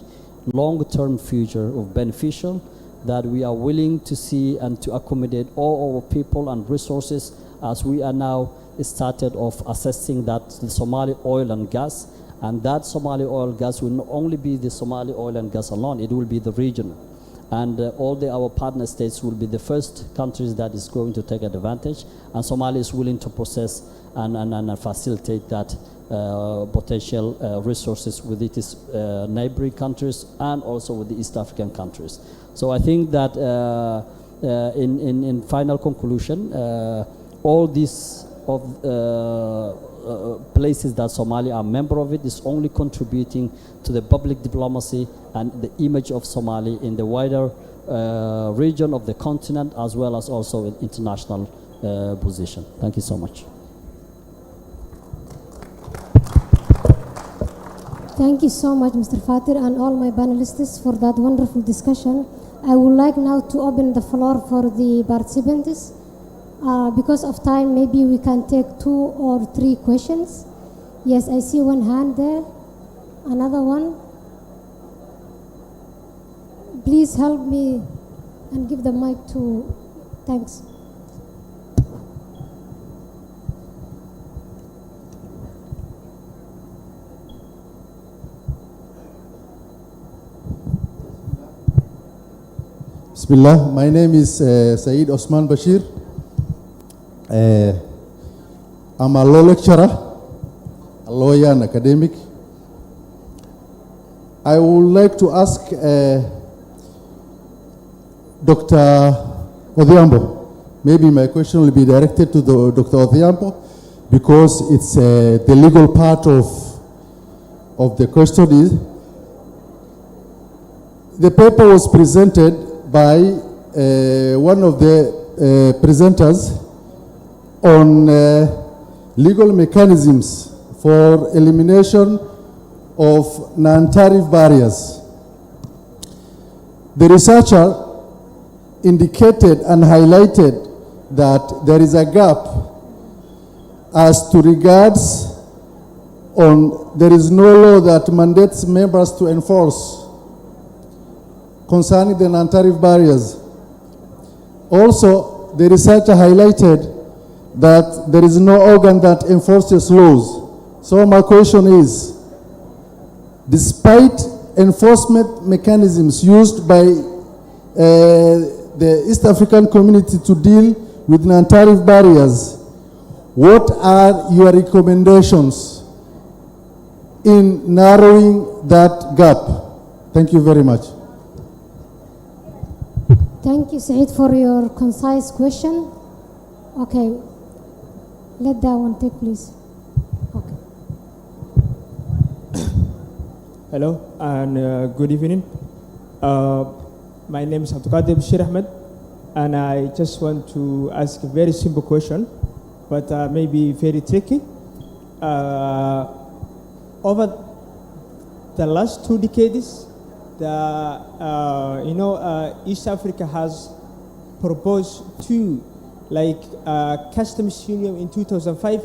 long-term future of beneficial that we are willing to see and to accommodate all our people and resources as we are now started of assessing that the Somali oil and gas, and that Somali oil and gas will not only be the Somali oil and gas alone, it will be the region. And all our partner states will be the first countries that is going to take advantage, and Somalia is willing to process and facilitate that potential resources with its neighboring countries and also with the East African countries. So I think that in final conclusion, all these places that Somalia are member of it is only contributing to the public diplomacy and the image of Somali in the wider region of the continent, as well as also in international position. Thank you so much. Thank you so much, Mr. Fatir, and all my panelists for that wonderful discussion. I would like now to open the floor for the participants. Because of time, maybe we can take 2 or 3 questions. Yes, I see one hand there. Another one. Please help me and give the mic to. Thanks. Bismillah. My name is Saeed Osman Bashir. I'm a law lecturer, a lawyer and academic. I would like to ask Dr. Odhiambo. Maybe my question will be directed to Dr. Odhiambo because it's the legal part of the question. The paper was presented by one of the presenters on legal mechanisms for elimination of non-tariff barriers. The researcher indicated and highlighted that there is a gap as to regards there is no law that mandates members to enforce concerning the non-tariff barriers. Also, the researcher highlighted that there is no organ that enforces laws. So my question is, despite enforcement mechanisms used by the East African community to deal with non-tariff barriers, what are your recommendations in narrowing that gap? Thank you very much. Thank you, Saeed, for your concise question. Okay. Let that one take, please. Okay. Hello and good evening. My name is Abdulkadir Bashir Ahmed, and I just want to ask a very simple question, but maybe very tricky. Over the last 2 decades, East Africa has proposed 2, like customs union in 2005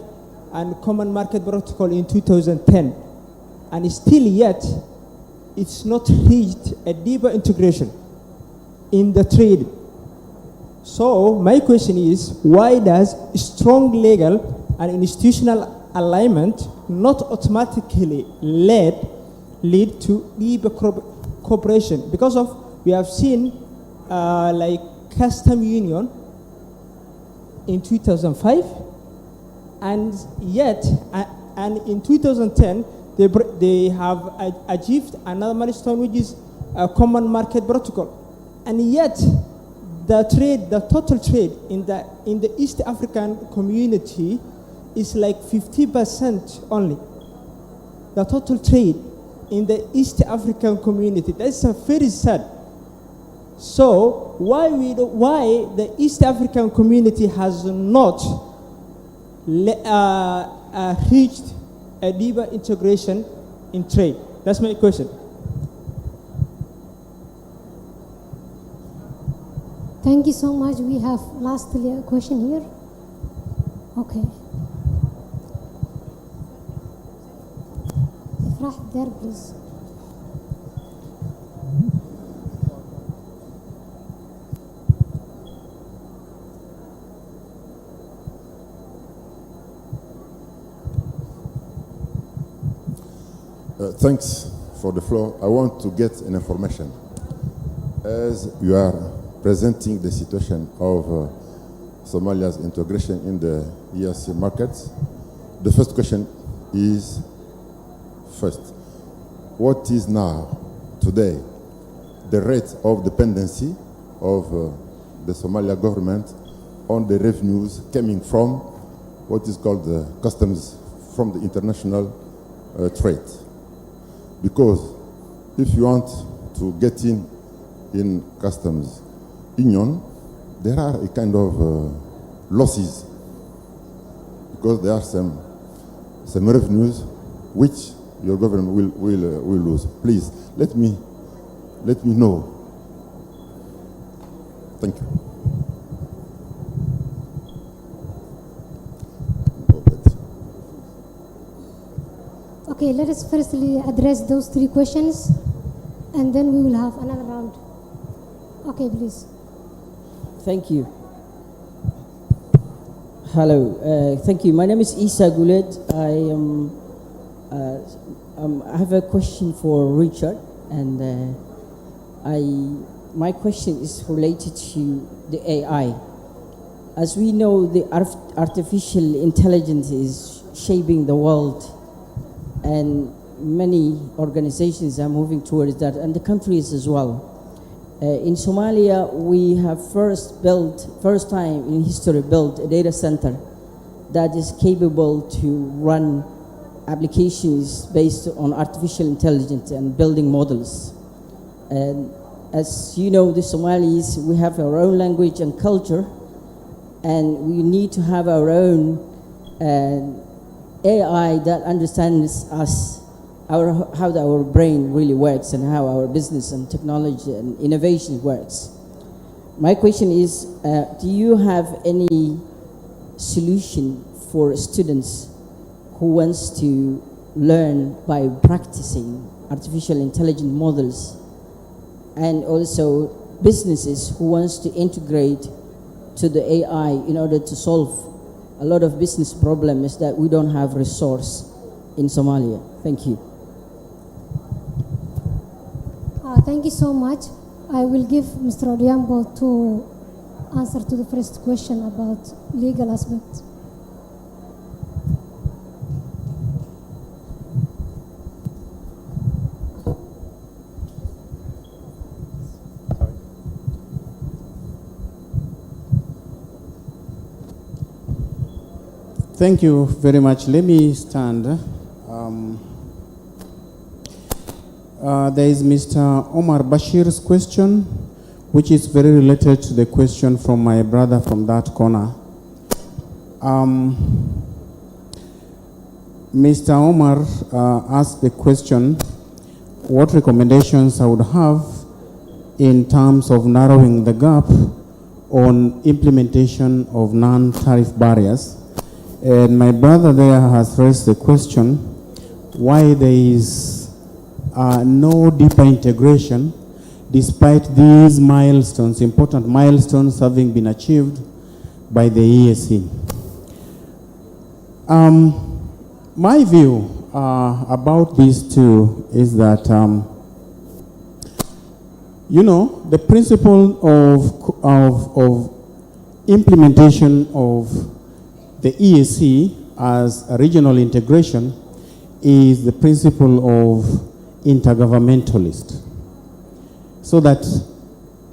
and common market protocol in 2010, and still yet it's not reached a deeper integration in the trade. So my question is, why does strong legal and institutional alignment not automatically lead to deeper cooperation, because of we have seen like custom union in 2005, and yet and in 2010 they have achieved another milestone, which is a common market protocol, and yet the total trade in the East African community is like 50% only. The total trade in the East African community, that's very sad. So why the East African community has not reached a deeper integration in trade? That's my question. Thank you so much. We have lastly a question here. Okay. Ifrah, there, please. Thanks for the floor. I want to get an information. As you are presenting the situation of Somalia's integration in the EAC markets, the first question is, first, what is now, today, the rate of dependency of the Somalia government on the revenues coming from what is called the customs from the international trade? Because if you want to get in customs union, there are a kind of losses, because there are some revenues which your government will lose. Please let me know. Thank you. Okay, let us firstly address those three questions, and then we will have another round. Okay, please. Thank you. Hello, thank you. My name is Isa Guled. I have a question for Richard, and my question is related to the AI. As we know, the artificial intelligence is shaping the world, and many organizations are moving towards that, and the countries as well. In Somalia, we have first time in history built a data center that is capable to run applications based on artificial intelligence and building models. And as you know, the Somalis, we have our own language and culture, and we need to have our own AI that understands us, how our brain really works, and how our business and technology and innovation works. My question is, do you have any solution for students who wants to learn by practicing artificial intelligence models, and also businesses who wants to integrate to the AI in order to solve a lot of business problems that we don't have resource in Somalia? Thank you. Thank you so much. I will give Mr. Odiambo to answer to the first question about legal aspects. Thank you very much. Let me stand. There is Mr. Omar Bashir's question, which is very related to the question from my brother from that corner. Mr. Omar asked the question, what recommendations I would have in terms of narrowing the gap on implementation of non-tariff barriers. And my brother there has raised the question why there is no deeper integration despite these milestones, important milestones having been achieved by the EAC. My view about these two is that, the principle of implementation of the EAC as a regional integration is the principle of intergovernmentalist. So that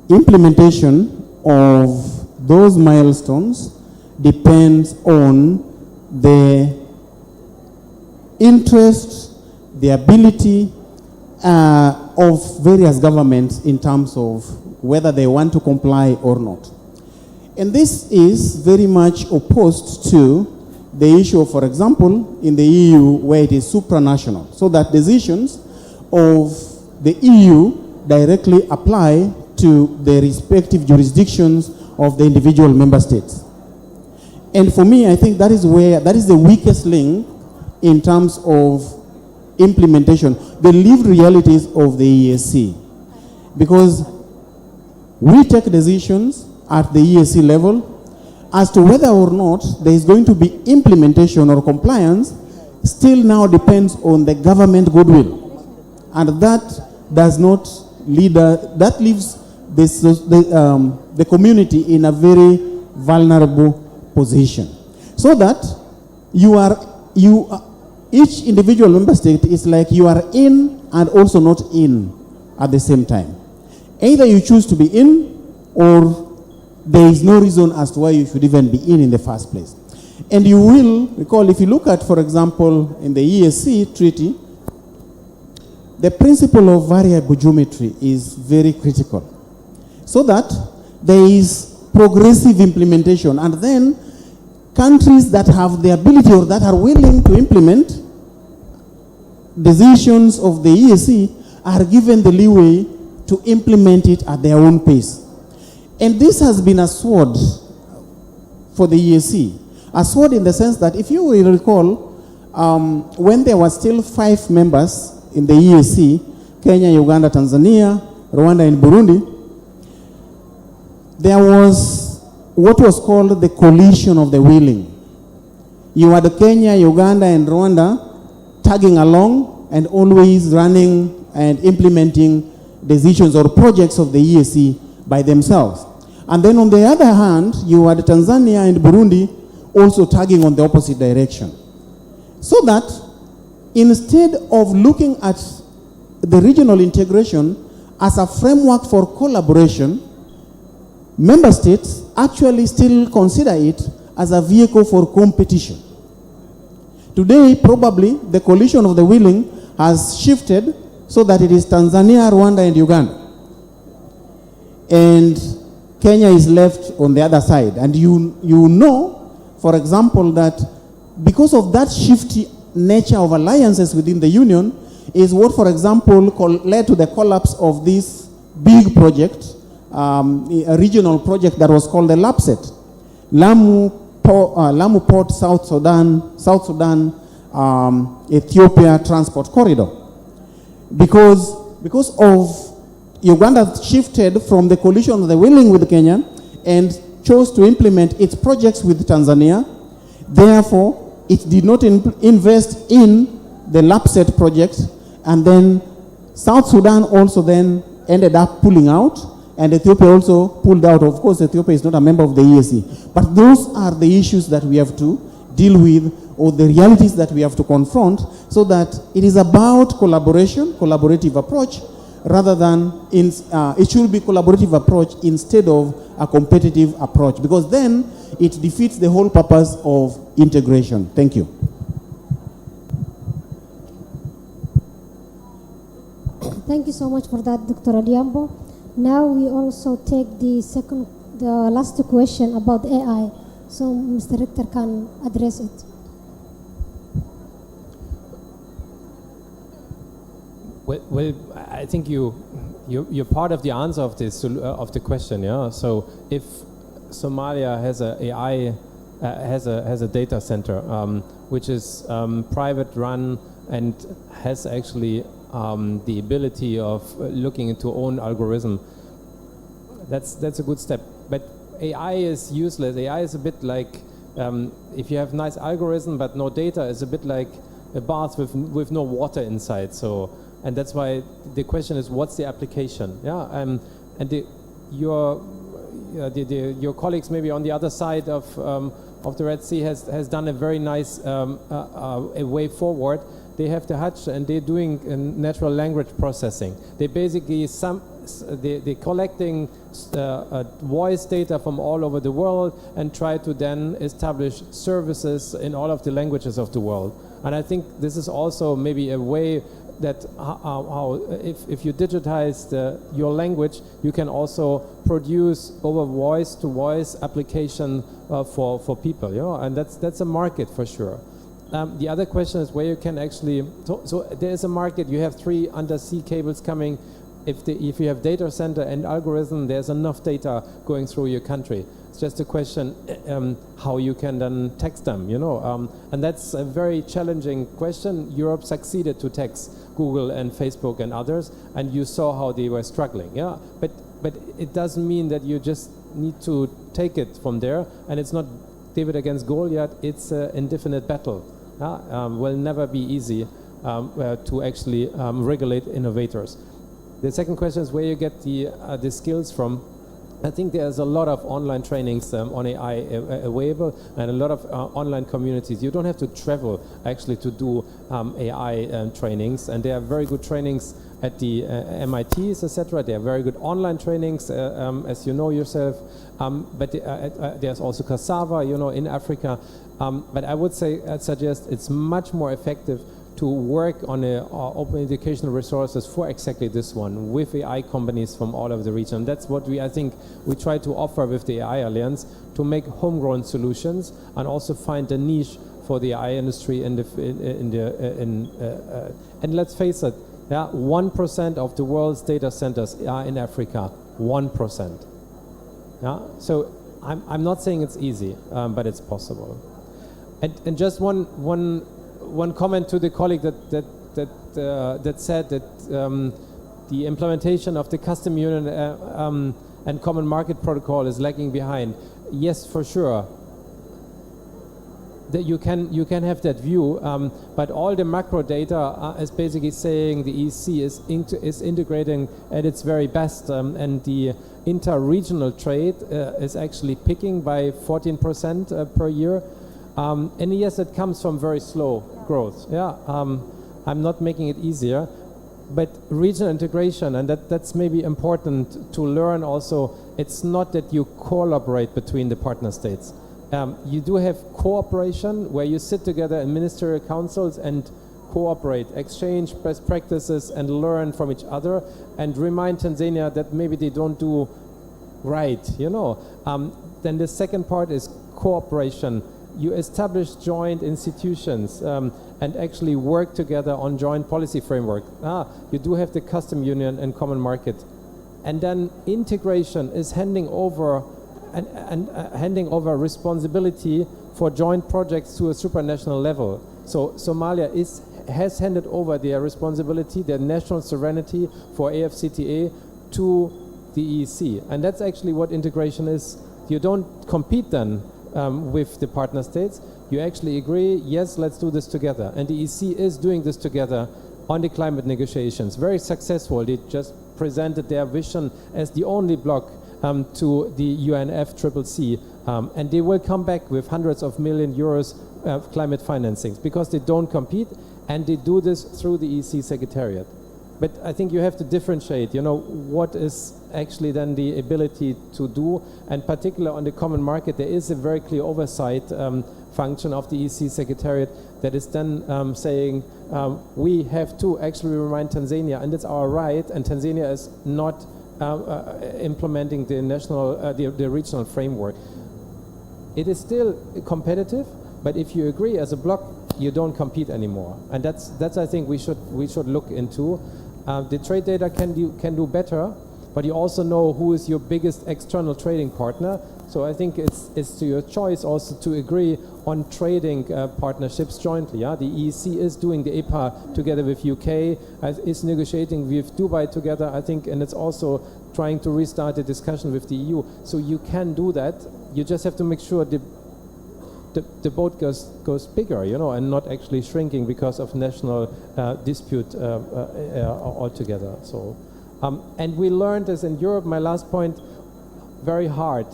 implementation of those milestones depends on the interest, the ability of various governments in terms of whether they want to comply or not. And this is very much opposed to the issue of, for example, in the EU where it is supranational, so that decisions of the EU directly apply to the respective jurisdictions of the individual member states. And for me, I think that is the weakest link in terms of implementation, the lived realities of the EAC. Because we take decisions at the EAC level as to whether or not there is going to be implementation or compliance still now depends on the government goodwill. And that does not lead, that leaves the community in a very vulnerable position. So that each individual member state is like you are in and also not in at the same time. Either you choose to be in, or there is no reason as to why you should even be in the first place. And you will recall, if you look at, for example, in the EAC treaty, the principle of variable geometry is very critical. So that there is progressive implementation, and then countries that have the ability or that are willing to implement decisions of the EAC are given the leeway to implement it at their own pace. And this has been a sword for the EAC. A sword in the sense that, if you will recall, when there were still 5 members in the EAC, Kenya, Uganda, Tanzania, Rwanda, and Burundi, there was what was called the coalition of the willing. You had Kenya, Uganda, and Rwanda tagging along and always running and implementing decisions or projects of the EAC by themselves. And then on the other hand, you had Tanzania and Burundi also tagging on the opposite direction. So that instead of looking at the regional integration as a framework for collaboration, member states actually still consider it as a vehicle for competition. Today, probably, the coalition of the willing has shifted so that it is Tanzania, Rwanda, and Uganda. And Kenya is left on the other side. And you know, for example, that because of that shifty nature of alliances within the union is what, for example, led to the collapse of this big project, a regional project that was called the LAPSET, Lamu Port, South Sudan, Ethiopia Transport Corridor. Because of Uganda shifted from the coalition of the willing with Kenya and chose to implement its projects with Tanzania. Therefore, it did not invest in the LAPSET project, and then South Sudan also then ended up pulling out, and Ethiopia also pulled out. Of course, Ethiopia is not a member of the EAC. But those are the issues that we have to deal with, or the realities that we have to confront, so that it is about collaboration, collaborative approach, rather than, it should be collaborative approach instead of a competitive approach, because then it defeats the whole purpose of integration. Thank you. Thank you so much for that, Dr. Adiambo. Now we also take the last question about AI. So Mr. Richter can address it. Well, I think you're part of the answer of this of the question, yeah. So if Somalia has a AI has a data center which is private run and has actually the ability of looking into own algorithm, that's a good step. But AI is useless. AI is a bit like if you have nice algorithm but no data, it's a bit like a bath with no water inside. So, and that's why the question is, what's the application? Yeah, and your colleagues maybe on the other side of the Red Sea has done a very nice a way forward. They have the Hutch and they're doing natural language processing. They basically they're collecting voice data from all over the world and try to then establish services in all of the languages of the world. And I think this is also maybe a way that if you digitize your language, you can also produce over voice-to-voice application for people, you know, and that's a market for sure. The other question is where you can actually, so there is a market. You have 3 undersea cables coming. If you have data center and algorithm, there's enough data going through your country. It's just a question how you can then tax them, you know, and that's a very challenging question. Europe succeeded to tax Google and Facebook and others, and you saw how they were struggling. Yeah, but it doesn't mean that you just need to take it from there, and it's not David against Goliath. It's an indefinite battle. Will never be easy to actually regulate innovators. The second question is where you get the skills from. I think there's a lot of online trainings on AI available, and a lot of online communities. You don't have to travel actually to do AI trainings, and there are very good trainings at the MITs, etc. There are very good online trainings, as you know yourself. But there's also Cassava, you know, in Africa. But I would suggest it's much more effective to work on open educational resources for exactly this one with AI companies from all over the region. That's what I think we try to offer with the AI Alliance, to make homegrown solutions and also find a niche for the AI industry and let's face it, 1% of the world's data centers are in Africa. 1%. Yeah, so I'm not saying it's easy, but it's possible. And just one comment to the colleague that said that the implementation of the custom union and common market protocol is lagging behind. Yes, for sure. That you can have that view, but all the macro data is basically saying the EC is integrating at its very best, and the inter-regional trade is actually picking by 14% per year. And yes, it comes from very slow growth. Yeah, I'm not making it easier, but regional integration, and that's maybe important to learn also. It's not that you collaborate between the partner states. You do have cooperation where you sit together in ministerial councils and cooperate, exchange best practices and learn from each other, and remind Tanzania that maybe they don't do right, you know. Then the second part is cooperation. You establish joint institutions and actually work together on joint policy framework. You do have the custom union and common market. And then integration is handing over handing over responsibility for joint projects to a supranational level. So Somalia has handed over their responsibility, their national sovereignty for AFCTA to the EEC. And that's actually what integration is. You don't compete then with the partner states. You actually agree, yes, let's do this together. And the EC is doing this together on the climate negotiations. Very successful. They just presented their vision as the only bloc to the UNFCCC. And they will come back with hundreds of million euros of climate financings because they don't compete, and they do this through the EC Secretariat. But I think you have to differentiate, you know, what is actually then the ability to do, and particularly on the common market, there is a very clear oversight function of the EC Secretariat that is then saying we have to actually remind Tanzania, and it's our right, and Tanzania is not implementing the national, the regional framework. It is still competitive, but if you agree as a bloc, you don't compete anymore, and that's I think we should look into. The trade data can do better, but you also know who is your biggest external trading partner. So I think it's to your choice also to agree on trading partnerships jointly. Yeah? The EEC is doing the EPA together with UK, is negotiating with Dubai together, I think, and it's also trying to restart the discussion with the EU. So you can do that. You just have to make sure the boat goes bigger, and not actually shrinking because of national dispute altogether. So, and we learned this in Europe. My last point, very hard.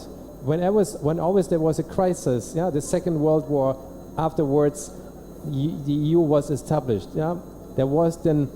When always there was a crisis, the Second World War. Afterwards, the EU was established. There was then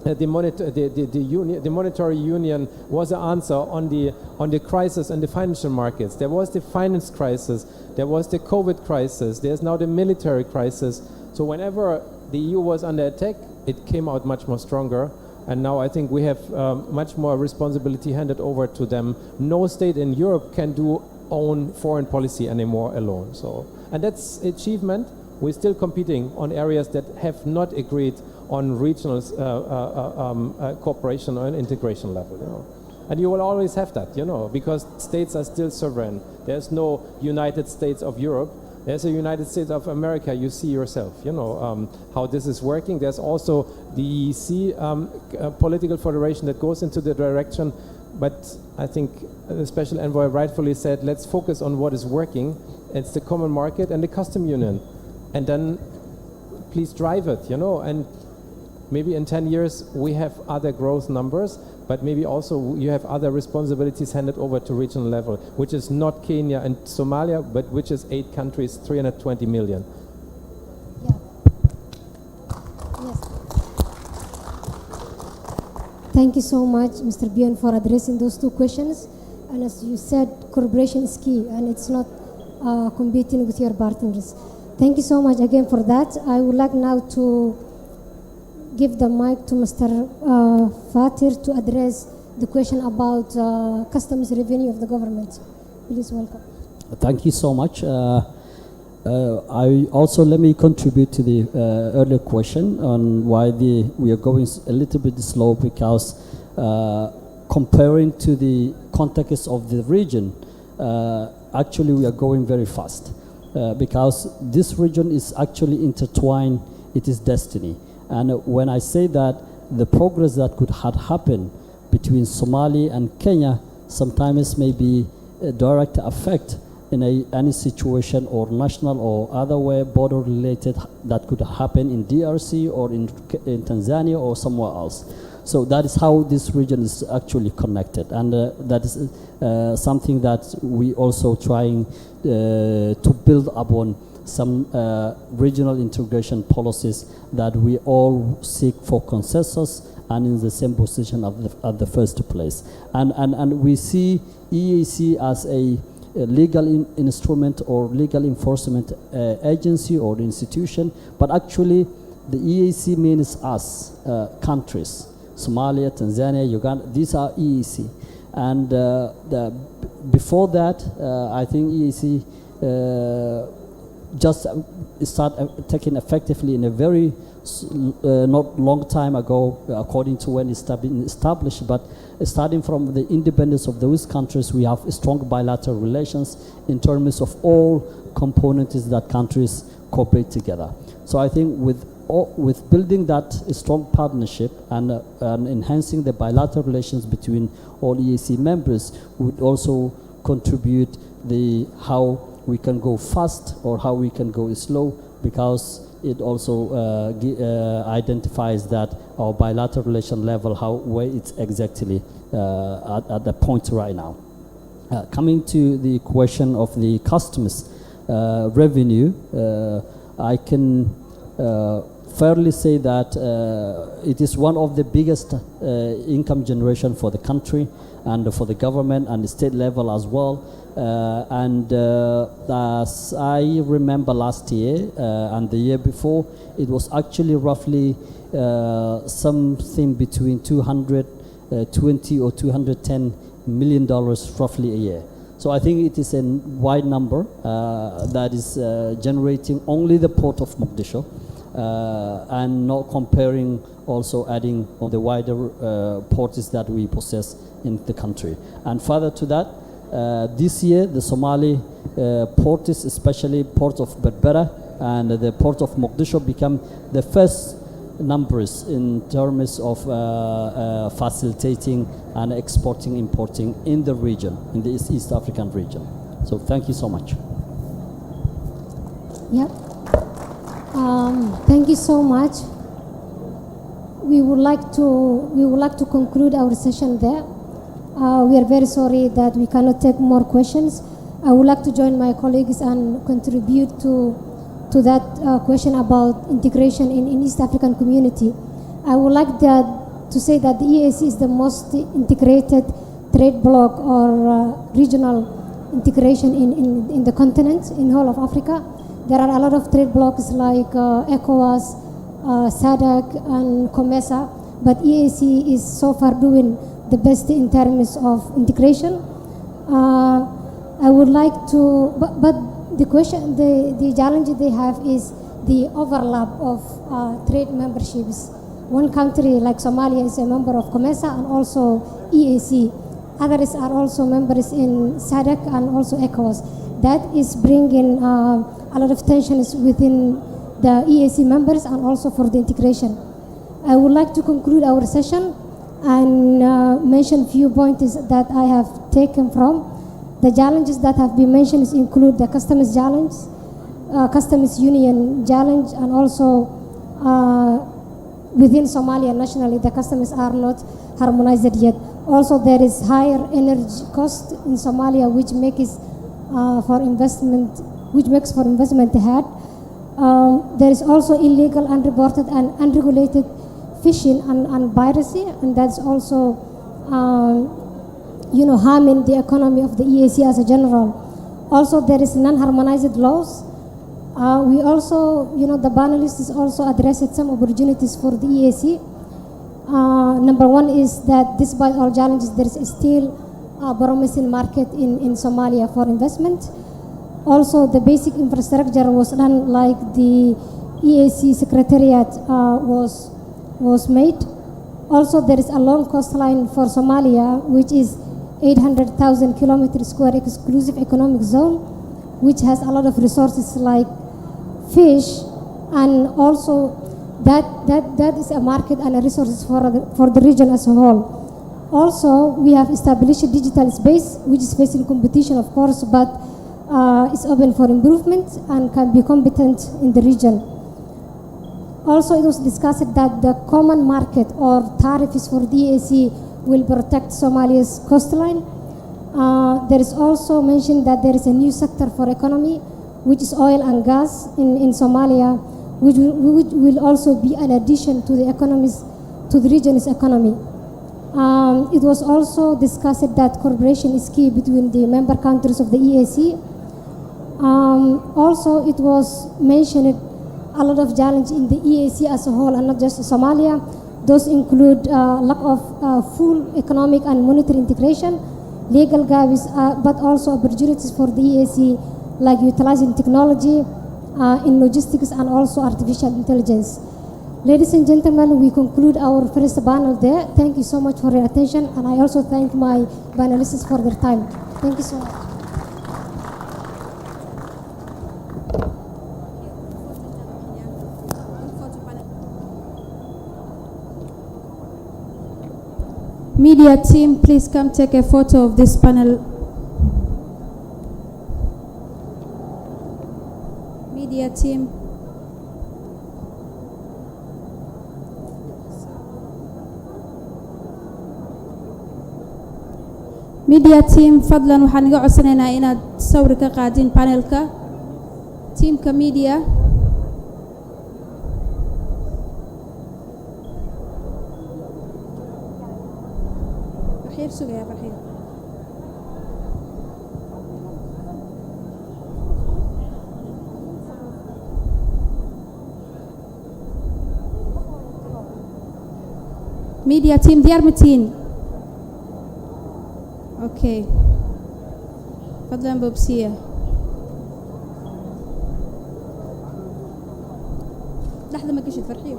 the monetary union was the answer on the crisis in the financial markets. There was the finance crisis. There was the COVID crisis. There's now the military crisis. So whenever the EU was under attack, it came out much more stronger. And now I think we have much more responsibility handed over to them. No state in Europe can do own foreign policy anymore alone. So, and that's achievement. We're still competing on areas that have not agreed on regional cooperation or integration level. And you will always have that, because states are still sovereign. There's no United States of Europe. There's a United States of America. You see yourself, how this is working. There's also the EEC political federation that goes into the direction. But I think the Special Envoy rightfully said, let's focus on what is working. It's the common market and the custom union. And then please drive it, and maybe in 10 years we have other growth numbers, but maybe also you have other responsibilities handed over to regional level, which is not Kenya and Somalia, but which is 8 countries, 320 million. Yeah. Yes. Thank you so much, Mr. Bion, for addressing those 2 questions. And as you said, collaboration is key, and it's not competing with your partners. Thank you so much again for that. I would like now to give the mic to Mr. Fatir to address the question about customs revenue of the government. Please welcome. Thank you so much. I also let me contribute to the earlier question on why we are going a little bit slow, because comparing to the context of the region, actually we are going very fast. Because this region is actually intertwined, it is destiny. And when I say that, the progress that could have happened between Somali and Kenya sometimes may be a direct effect in any situation or national or other way border related that could happen in DRC or in Tanzania or somewhere else. So that is how this region is actually connected, and that is something that we also trying to build upon some regional integration policies that we all seek for consensus and in the same position at the first place. And we see EAC as a legal instrument or legal enforcement agency or institution, but actually the EAC means us, countries. Somalia, Tanzania, Uganda, these are EAC. And before that, I think EAC just started taking effectively in a very not long time ago, according to when it's been established, but starting from the independence of those countries, we have strong bilateral relations in terms of all components that countries cooperate together. So I think with building that strong partnership and enhancing the bilateral relations between all EAC members would also contribute how we can go fast or how we can go slow, because it also identifies that our bilateral relation level, where it's exactly at the point right now. Coming to the question of the customs revenue, I can fairly say that it is one of the biggest income generation for the country and for the government and the state level as well. As I remember last year and the year before, it was actually roughly something between $220 or $210 million roughly a year. So I think it is a wide number that is generating only the port of Mogadishu, and not comparing, also adding on the wider ports that we possess in the country. And further to that, this year the Somali ports, especially port of Berbera and the port of Mogadishu, become the first numbers in terms of facilitating and exporting, importing in the region, in the East African region. So thank you so much. Yep. Thank you so much. We would like to conclude our session there. We are very sorry that we cannot take more questions. I would like to join my colleagues and contribute to that question about integration in East African community. I would like to say that the EAC is the most integrated trade bloc or regional integration in the continent, in whole of Africa. There are a lot of trade blocs like ECOWAS, SADC and COMESA, but EAC is so far doing the best in terms of integration. I would like to, but the question, the challenge they have is the overlap of trade memberships. One country like Somalia is a member of COMESA and also EAC. Others are also members in SADC and also ECOWAS. That is bringing a lot of tensions within the EAC members and also for the integration. I would like to conclude our session and mention few points that I have taken from. The challenges that have been mentioned include the customs challenge, customs union challenge, and also within Somalia nationally, the customs are not harmonized yet. Also, there is higher energy cost in Somalia, which makes for investment hard. There is also illegal, unreported, and unregulated fishing and piracy, and that's also harming the economy of the EAC as a general. Also, there is non-harmonized laws. We also, the panelists also addressed some opportunities for the EAC. Number one is that despite all challenges, there is still a promising market in Somalia for investment. Also, the basic infrastructure was done like the EAC secretariat was made. Also, there is a long coastline for Somalia, which is 800,000 kilometers square exclusive economic zone, which has a lot of resources like fish, and also that is a market and a resources for the region as a whole. Also, we have established a digital space, which is facing competition, of course, but is open for improvement and can be competent in the region. Also, it was discussed that the common market or tariffs for the EAC will protect Somalia's coastline. There is also mentioned that there is a new sector for economy, which is oil and gas in Somalia, which will also be an addition to the region's economy. It was also discussed that cooperation is key between the member countries of the EAC. Also, it was mentioned a lot of challenge in the EAC as a whole and not just Somalia. Those include lack of full economic and monetary integration, legal gaps, but also opportunities for the EAC, like utilizing technology in logistics and also artificial intelligence. Ladies and gentlemen, we conclude our first panel there. Thank you so much for your attention, and I also thank my panelists for their time. Thank you so much. Media team, please come take a photo of this panel. Media team. Media team, fadlan waxaan iga codsanaynaa inaad sawir ka qaadin panelka. Teamka media. Sugaya farxiyo. Media team diyaar matiin. Okay. Fadlan bobsiya. لحظة ما كشف فرحيو.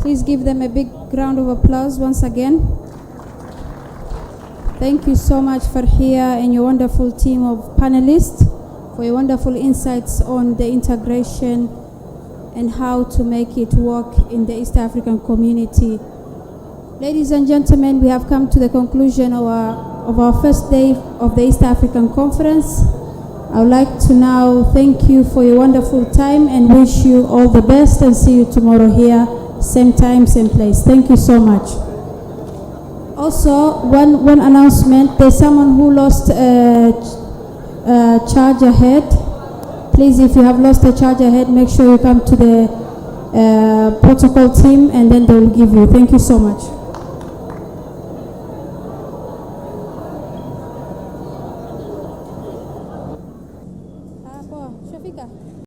Please give them a big round of applause once again. Thank you so much, Farhia, and your wonderful team of panelists for your wonderful insights on the integration and how to make it work in the East African community. Ladies and gentlemen, we have come to the conclusion of our first day of the East African Conference. I would like to now thank you for your wonderful time and wish you all the best, and see you tomorrow here, same time, same place. Thank you so much. Also, one announcement. There's someone who lost a charger head. Please, if you have lost a charger head, make sure you come to the protocol team and then they will give you. Thank you so much.